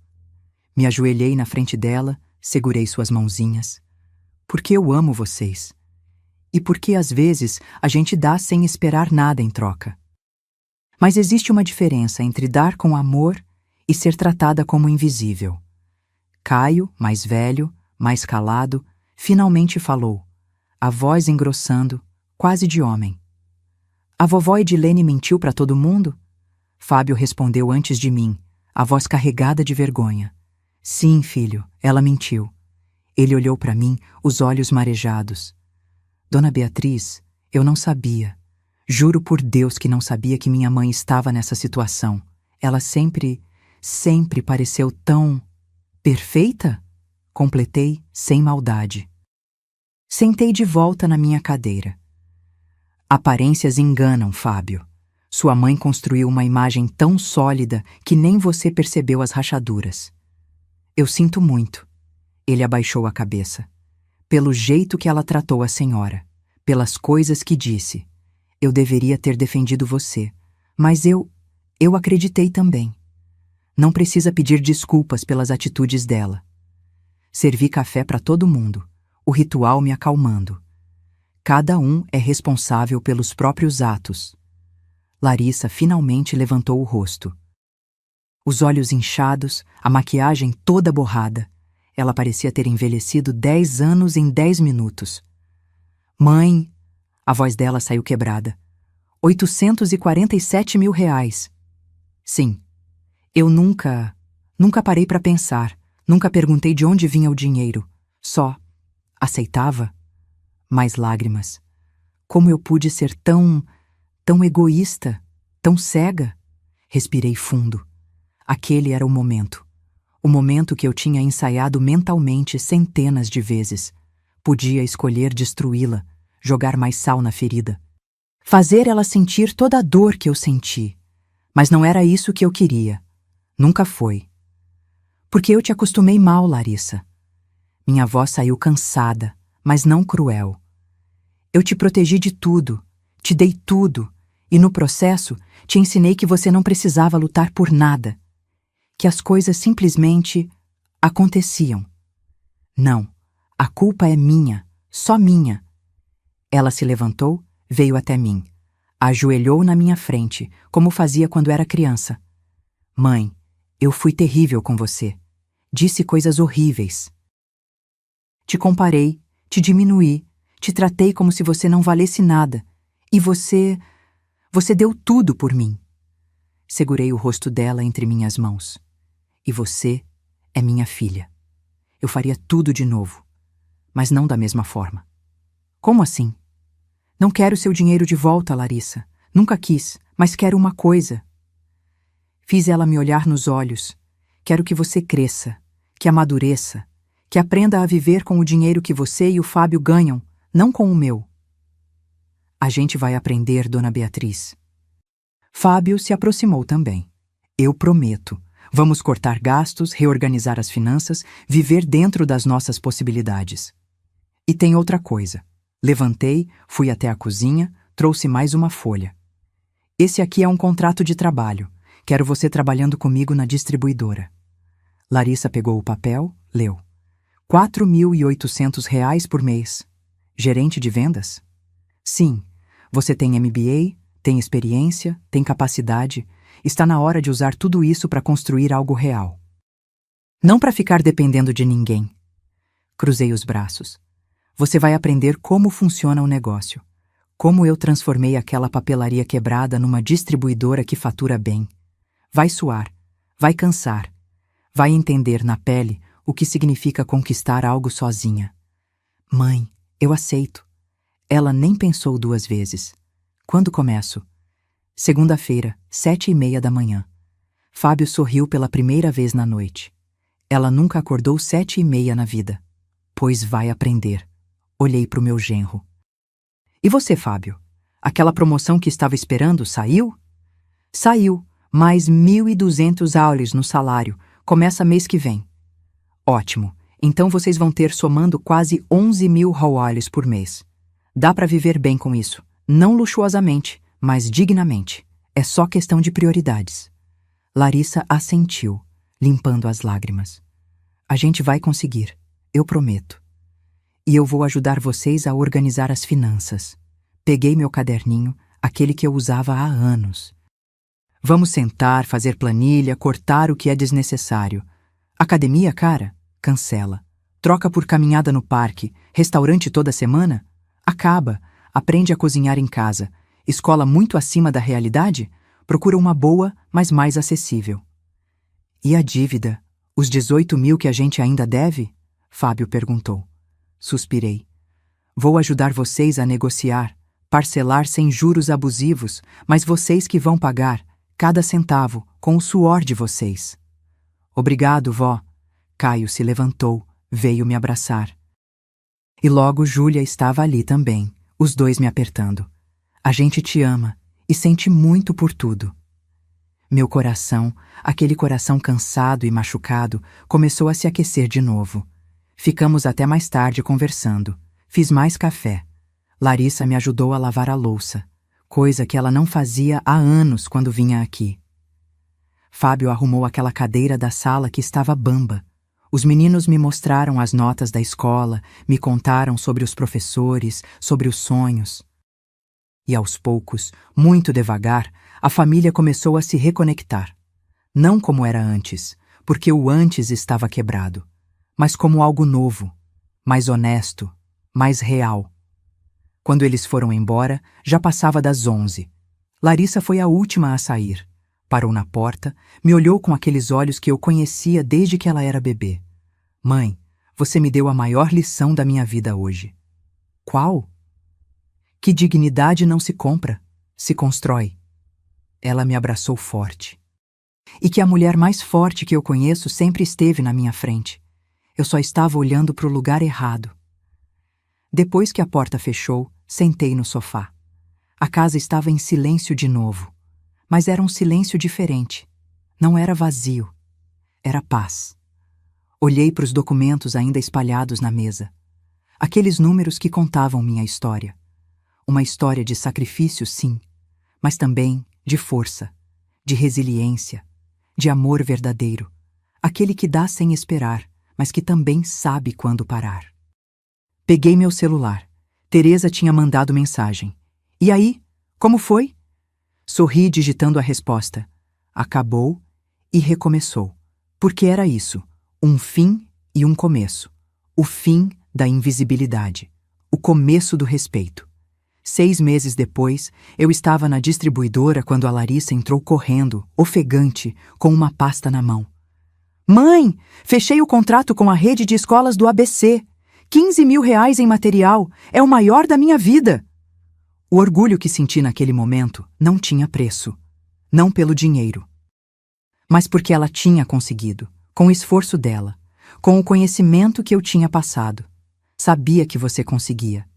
Me ajoelhei na frente dela, segurei suas mãozinhas. Porque eu amo vocês. E porque às vezes a gente dá sem esperar nada em troca. Mas existe uma diferença entre dar com amor e ser tratada como invisível. Caio, mais velho, mais calado, finalmente falou, a voz engrossando, quase de homem. A vovó Edilene mentiu para todo mundo? Fábio respondeu antes de mim, a voz carregada de vergonha. Sim, filho, ela mentiu. Ele olhou para mim, os olhos marejados. Dona Beatriz, eu não sabia. Juro por Deus que não sabia que minha mãe estava nessa situação. Ela sempre pareceu tão... perfeita? Completei, sem maldade. Sentei de volta na minha cadeira. Aparências enganam, Fábio. Sua mãe construiu uma imagem tão sólida que nem você percebeu as rachaduras. Eu sinto muito. Ele abaixou a cabeça. pelo jeito que ela tratou a senhora, pelas coisas que disse. Eu deveria ter defendido você, mas eu acreditei também. Não precisa pedir desculpas pelas atitudes dela. Servi café para todo mundo, o ritual me acalmando. Cada um é responsável pelos próprios atos. Larissa finalmente levantou o rosto. Os olhos inchados, a maquiagem toda borrada. Ela parecia ter envelhecido 10 anos em 10 minutos. Mãe, a voz dela saiu quebrada. 847 mil reais. Sim, eu nunca parei para pensar, nunca perguntei de onde vinha o dinheiro. Só aceitava. Mais lágrimas. Como eu pude ser tão egoísta, tão cega? Respirei fundo. Aquele era o momento que eu tinha ensaiado mentalmente centenas de vezes. Podia escolher destruí-la, jogar mais sal na ferida. Fazer ela sentir toda a dor que eu senti. Mas não era isso que eu queria. Nunca foi. Porque eu te acostumei mal, Larissa. Minha voz saiu cansada, mas não cruel. Eu te protegi de tudo, te dei tudo, e no processo te ensinei que você não precisava lutar por nada, que as coisas simplesmente aconteciam. Não, a culpa é minha, só minha. Ela se levantou, veio até mim, ajoelhou na minha frente, como fazia quando era criança. Mãe, eu fui terrível com você. Disse coisas horríveis. Te comparei, te diminuí, te tratei como se você não valesse nada. E você deu tudo por mim. Segurei o rosto dela entre minhas mãos. E você é minha filha. Eu faria tudo de novo, mas não da mesma forma. Como assim? Não quero seu dinheiro de volta, Larissa. Nunca quis, mas quero uma coisa. Fiz ela me olhar nos olhos. Quero que você cresça, que amadureça, que aprenda a viver com o dinheiro que você e o Fábio ganham, não com o meu. A gente vai aprender, Dona Beatriz. Fábio se aproximou também. Eu prometo. Vamos cortar gastos, reorganizar as finanças, viver dentro das nossas possibilidades. E tem outra coisa. Levantei, fui até a cozinha, trouxe mais uma folha. Esse aqui é um contrato de trabalho. Quero você trabalhando comigo na distribuidora. Larissa pegou o papel, leu. R$ 4.800 por mês. Gerente de vendas? Sim, você tem MBA, tem experiência, tem capacidade. Está na hora de usar tudo isso para construir algo real. Não para ficar dependendo de ninguém. Cruzei os braços. Você vai aprender como funciona o negócio. Como eu transformei aquela papelaria quebrada numa distribuidora que fatura bem. Vai suar, vai cansar. Vai entender na pele o que significa conquistar algo sozinha. Mãe, eu aceito. Ela nem pensou 2 vezes. Quando começo? Segunda-feira, 7h30 da manhã. Fábio sorriu pela primeira vez na noite. Ela nunca acordou 7h30 na vida. Pois vai aprender. Olhei para o meu genro. E você, Fábio? Aquela promoção que estava esperando saiu? Saiu, mais 1.200 aules no salário. Começa mês que vem. Ótimo. Então vocês vão ter somando quase 11.000 reais por mês. Dá para viver bem com isso. Não luxuosamente, mas dignamente. É só questão de prioridades. Larissa assentiu, limpando as lágrimas. A gente vai conseguir, eu prometo. E eu vou ajudar vocês a organizar as finanças. Peguei meu caderninho, aquele que eu usava há anos. Vamos sentar, fazer planilha, cortar o que é desnecessário. Academia, cara? Cancela. Troca por caminhada no parque, restaurante toda semana? Acaba. Aprende a cozinhar em casa. Escola muito acima da realidade? Procura uma boa, mas mais acessível. E a dívida? Os 18.000 que a gente ainda deve? Fábio perguntou. Suspirei. Vou ajudar vocês a negociar, parcelar sem juros abusivos, mas vocês que vão pagar, cada centavo, com o suor de vocês. Obrigado, vó. Caio se levantou, veio me abraçar. E logo Júlia estava ali também, os dois me apertando. A gente te ama e sente muito por tudo. Meu coração, aquele coração cansado e machucado, começou a se aquecer de novo. Ficamos até mais tarde conversando. Fiz mais café. Larissa me ajudou a lavar a louça, coisa que ela não fazia há anos quando vinha aqui. Fábio arrumou aquela cadeira da sala que estava bamba. Os meninos me mostraram as notas da escola, me contaram sobre os professores, sobre os sonhos. E aos poucos, muito devagar, a família começou a se reconectar. Não como era antes, porque o antes estava quebrado, mas como algo novo, mais honesto, mais real. Quando eles foram embora, já passava das 11. Larissa foi a última a sair. Parou na porta, me olhou com aqueles olhos que eu conhecia desde que ela era bebê. Mãe, você me deu a maior lição da minha vida hoje. Qual? Que dignidade não se compra, se constrói. Ela me abraçou forte. E que a mulher mais forte que eu conheço sempre esteve na minha frente. Eu só estava olhando para o lugar errado. Depois que a porta fechou, sentei no sofá. A casa estava em silêncio de novo. Mas era um silêncio diferente. Não era vazio. Era paz. Olhei para os documentos ainda espalhados na mesa. Aqueles números que contavam minha história. Uma história de sacrifício, sim, mas também de força, de resiliência, de amor verdadeiro. Aquele que dá sem esperar, mas que também sabe quando parar. Peguei meu celular. Teresa tinha mandado mensagem. E aí? Como foi? Sorri digitando a resposta. Acabou e recomeçou. Porque era isso, um fim e um começo. O fim da invisibilidade. O começo do respeito. 6 meses depois, eu estava na distribuidora quando a Larissa entrou correndo, ofegante, com uma pasta na mão. Mãe, fechei o contrato com a rede de escolas do ABC. 15 mil reais em material. É o maior da minha vida. O orgulho que senti naquele momento não tinha preço. Não pelo dinheiro. Mas porque ela tinha conseguido, com o esforço dela, com o conhecimento que eu tinha passado. Sabia que você conseguia.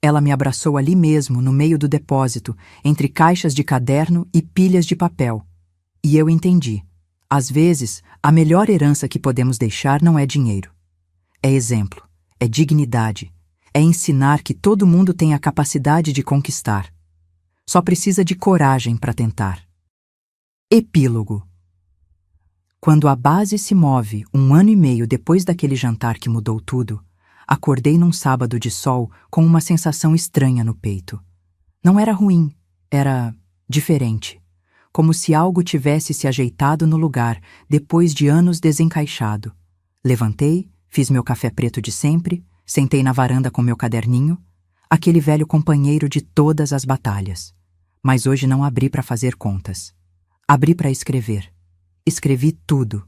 Ela me abraçou ali mesmo, no meio do depósito, entre caixas de caderno e pilhas de papel. E eu entendi. Às vezes, a melhor herança que podemos deixar não é dinheiro. É exemplo, é dignidade, é ensinar que todo mundo tem a capacidade de conquistar. Só precisa de coragem para tentar. Epílogo. Quando a base se move 1 ano e meio depois daquele jantar que mudou tudo, acordei num sábado de sol com uma sensação estranha no peito. Não era ruim, era diferente. Como se algo tivesse se ajeitado no lugar depois de anos desencaixado. Levantei, fiz meu café preto de sempre, sentei na varanda com meu caderninho, aquele velho companheiro de todas as batalhas. Mas hoje não abri para fazer contas. Abri para escrever. Escrevi tudo,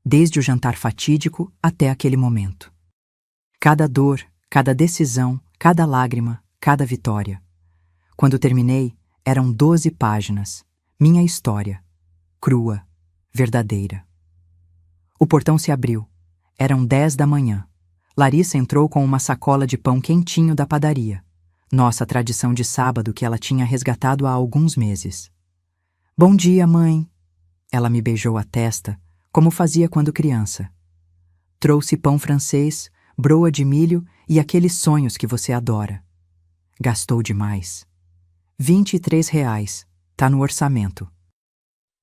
desde o jantar fatídico até aquele momento. Cada dor, cada decisão, cada lágrima, cada vitória. Quando terminei, eram 12 páginas. Minha história. Crua, verdadeira. O portão se abriu. Eram 10 da manhã. Larissa entrou com uma sacola de pão quentinho da padaria. Nossa tradição de sábado que ela tinha resgatado há alguns meses. Bom dia, mãe. Ela me beijou a testa, como fazia quando criança. Trouxe pão francês, broa de milho e aqueles sonhos que você adora. Gastou demais. 23 reais. Tá no orçamento.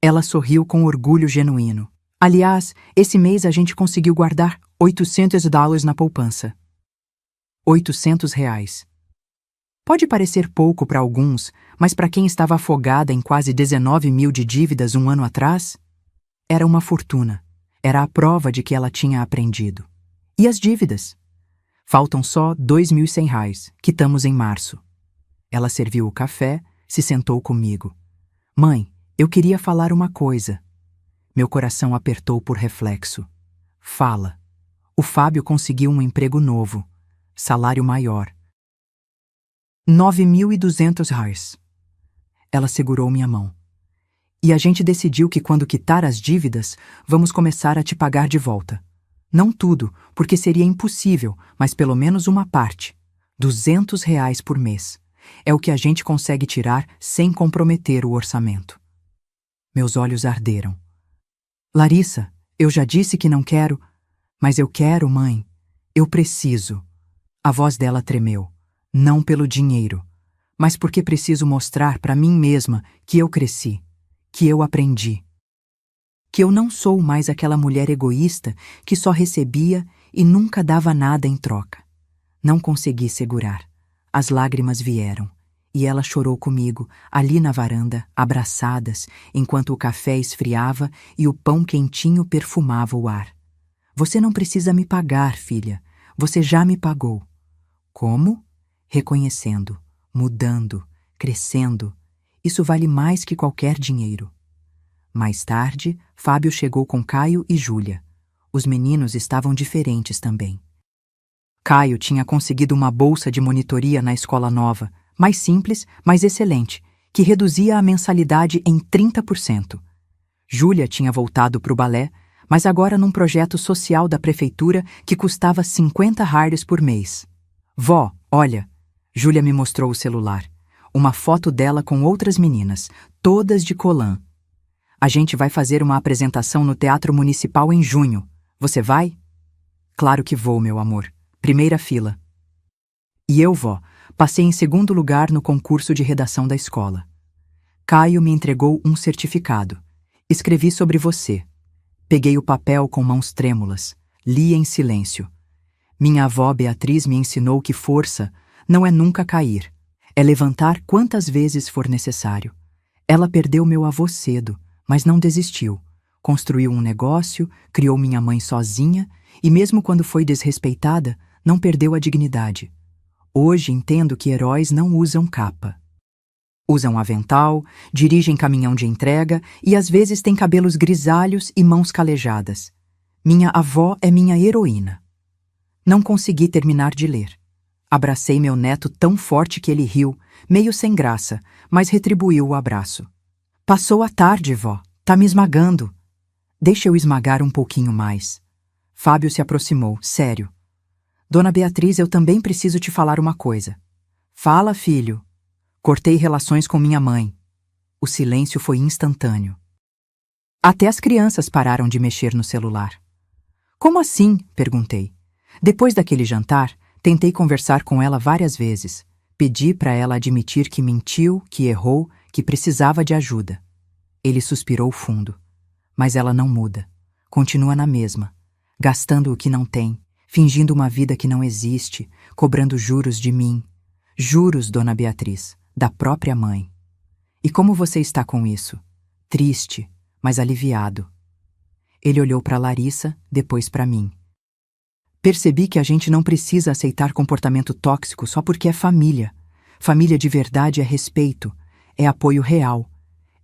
Ela sorriu com orgulho genuíno. Aliás, esse mês a gente conseguiu guardar $800 na poupança. 800 reais. Pode parecer pouco para alguns, mas para quem estava afogada em quase 19 mil de dívidas 1 ano atrás, era uma fortuna. Era a prova de que ela tinha aprendido. E as dívidas? Faltam só 2.100 reais, quitamos em março. Ela serviu o café, se sentou comigo. Mãe, eu queria falar uma coisa. Meu coração apertou por reflexo. Fala. O Fábio conseguiu um emprego novo. Salário maior. 9.200 reais. Ela segurou minha mão. E a gente decidiu que quando quitar as dívidas, vamos começar a te pagar de volta. Não tudo, porque seria impossível, mas pelo menos uma parte. 200 reais por mês. É o que a gente consegue tirar sem comprometer o orçamento. Meus olhos arderam. Larissa, eu já disse que não quero. Mas eu quero, mãe. Eu preciso. A voz dela tremeu. Não pelo dinheiro, mas porque preciso mostrar para mim mesma que eu cresci, que eu aprendi. Que eu não sou mais aquela mulher egoísta que só recebia e nunca dava nada em troca. Não consegui segurar. As lágrimas vieram, e ela chorou comigo, ali na varanda, abraçadas, enquanto o café esfriava e o pão quentinho perfumava o ar. Você não precisa me pagar, filha. Você já me pagou. Como? Reconhecendo, mudando, crescendo. Isso vale mais que qualquer dinheiro. Mais tarde, Fábio chegou com Caio e Júlia. Os meninos estavam diferentes também. Caio tinha conseguido uma bolsa de monitoria na escola nova, mais simples, mas excelente, que reduzia a mensalidade em 30%. Júlia tinha voltado para o balé, mas agora num projeto social da prefeitura que custava 50 hards por mês. Vó, olha, Júlia me mostrou o celular. Uma foto dela com outras meninas, todas de colã. A gente vai fazer uma apresentação no Teatro Municipal em junho. Você vai? Claro que vou, meu amor. Primeira fila. E eu, vó, passei em segundo lugar no concurso de redação da escola. Caio me entregou um certificado. Escrevi sobre você. Peguei o papel com mãos trêmulas. Li em silêncio. Minha avó Beatriz me ensinou que força não é nunca cair. É levantar quantas vezes for necessário. Ela perdeu meu avô cedo, mas não desistiu. Construiu um negócio, criou minha mãe sozinha e mesmo quando foi desrespeitada, não perdeu a dignidade. Hoje entendo que heróis não usam capa. Usam avental, dirigem caminhão de entrega e às vezes têm cabelos grisalhos e mãos calejadas. Minha avó é minha heroína. Não consegui terminar de ler. Abracei meu neto tão forte que ele riu, meio sem graça, mas retribuiu o abraço. Passou a tarde, vó. Tá me esmagando. Deixa eu esmagar um pouquinho mais. Fábio se aproximou, sério. Dona Beatriz, eu também preciso te falar uma coisa. Fala, filho. Cortei relações com minha mãe. O silêncio foi instantâneo. Até as crianças pararam de mexer no celular. Como assim? Perguntei. Depois daquele jantar, tentei conversar com ela várias vezes. Pedi para ela admitir que mentiu, que errou, que precisava de ajuda. Ele suspirou fundo. Mas ela não muda. Continua na mesma. Gastando o que não tem, fingindo uma vida que não existe, cobrando juros de mim. Juros, Dona Beatriz, da própria mãe. E como você está com isso? Triste, mas aliviado. Ele olhou para Larissa, depois para mim. Percebi que a gente não precisa aceitar comportamento tóxico só porque é família. Família de verdade é respeito, é apoio real.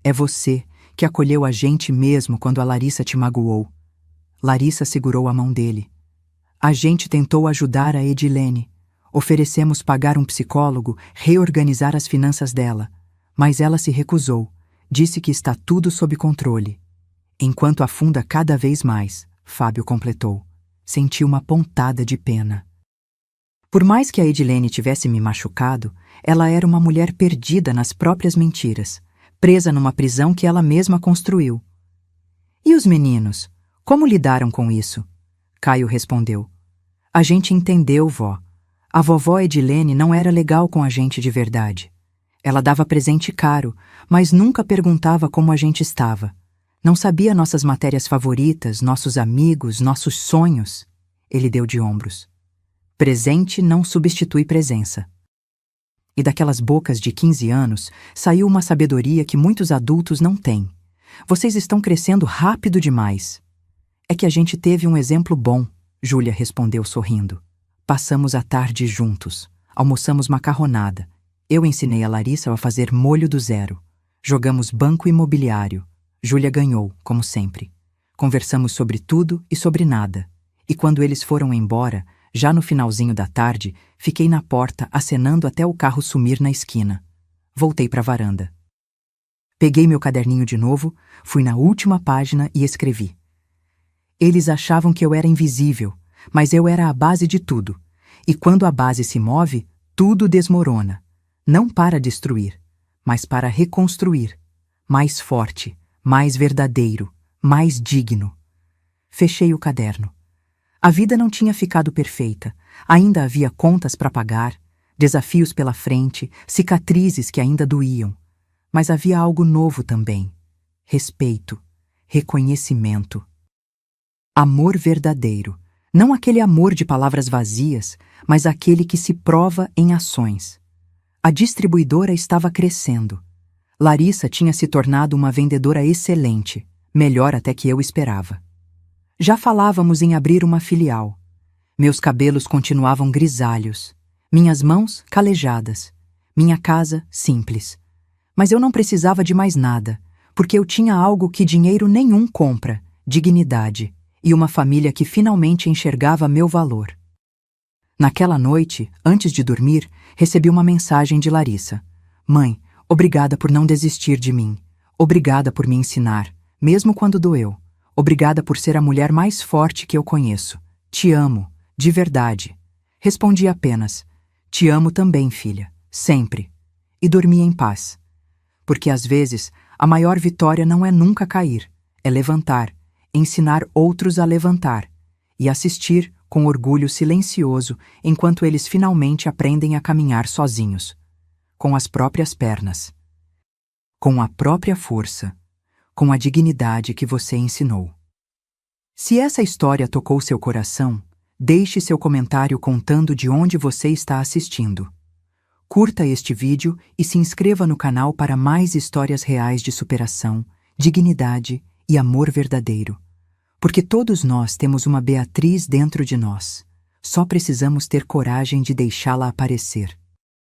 É você que acolheu a gente mesmo quando a Larissa te magoou. Larissa segurou a mão dele. A gente tentou ajudar a Edilene. Oferecemos pagar um psicólogo, reorganizar as finanças dela. Mas ela se recusou. Disse que está tudo sob controle. Enquanto afunda cada vez mais, Fábio completou. Senti uma pontada de pena. Por mais que a Edilene tivesse me machucado, ela era uma mulher perdida nas próprias mentiras, presa numa prisão que ela mesma construiu. E os meninos? Como lidaram com isso? Caio respondeu. A gente entendeu, vó. A vovó Edilene não era legal com a gente de verdade. Ela dava presente caro, mas nunca perguntava como a gente estava. Não sabia nossas matérias favoritas, nossos amigos, nossos sonhos. Ele deu de ombros. Presente não substitui presença. E daquelas bocas de 15 anos saiu uma sabedoria que muitos adultos não têm. Vocês estão crescendo rápido demais. É que a gente teve um exemplo bom, Júlia respondeu sorrindo. Passamos a tarde juntos. Almoçamos macarronada. Eu ensinei a Larissa a fazer molho do zero. Jogamos banco imobiliário. Júlia ganhou, como sempre. Conversamos sobre tudo e sobre nada. E quando eles foram embora, já no finalzinho da tarde, fiquei na porta acenando até o carro sumir na esquina. Voltei para a varanda. Peguei meu caderninho de novo, fui na última página e escrevi. Eles achavam que eu era invisível, mas eu era a base de tudo. E quando a base se move, tudo desmorona. Não para destruir, mas para reconstruir. Mais forte, mais verdadeiro, mais digno. Fechei o caderno. A vida não tinha ficado perfeita, ainda havia contas para pagar, desafios pela frente, cicatrizes que ainda doíam. Mas havia algo novo também: respeito, reconhecimento. Amor verdadeiro, não aquele amor de palavras vazias, mas aquele que se prova em ações. A distribuidora estava crescendo. Larissa tinha se tornado uma vendedora excelente, melhor até que eu esperava. Já falávamos em abrir uma filial. Meus cabelos continuavam grisalhos, minhas mãos calejadas, minha casa simples. Mas eu não precisava de mais nada, porque eu tinha algo que dinheiro nenhum compra: dignidade, e uma família que finalmente enxergava meu valor. Naquela noite, antes de dormir, recebi uma mensagem de Larissa. Mãe, obrigada por não desistir de mim. Obrigada por me ensinar, mesmo quando doeu. Obrigada por ser a mulher mais forte que eu conheço. Te amo, de verdade. Respondi apenas: te amo também, filha, sempre. E dormi em paz. Porque às vezes, a maior vitória não é nunca cair, é levantar, ensinar outros a levantar e assistir com orgulho silencioso enquanto eles finalmente aprendem a caminhar sozinhos, com as próprias pernas, com a própria força, com a dignidade que você ensinou. Se essa história tocou seu coração, deixe seu comentário contando de onde você está assistindo. Curta este vídeo e se inscreva no canal para mais histórias reais de superação, dignidade e amor verdadeiro. Porque todos nós temos uma Beatriz dentro de nós. Só precisamos ter coragem de deixá-la aparecer.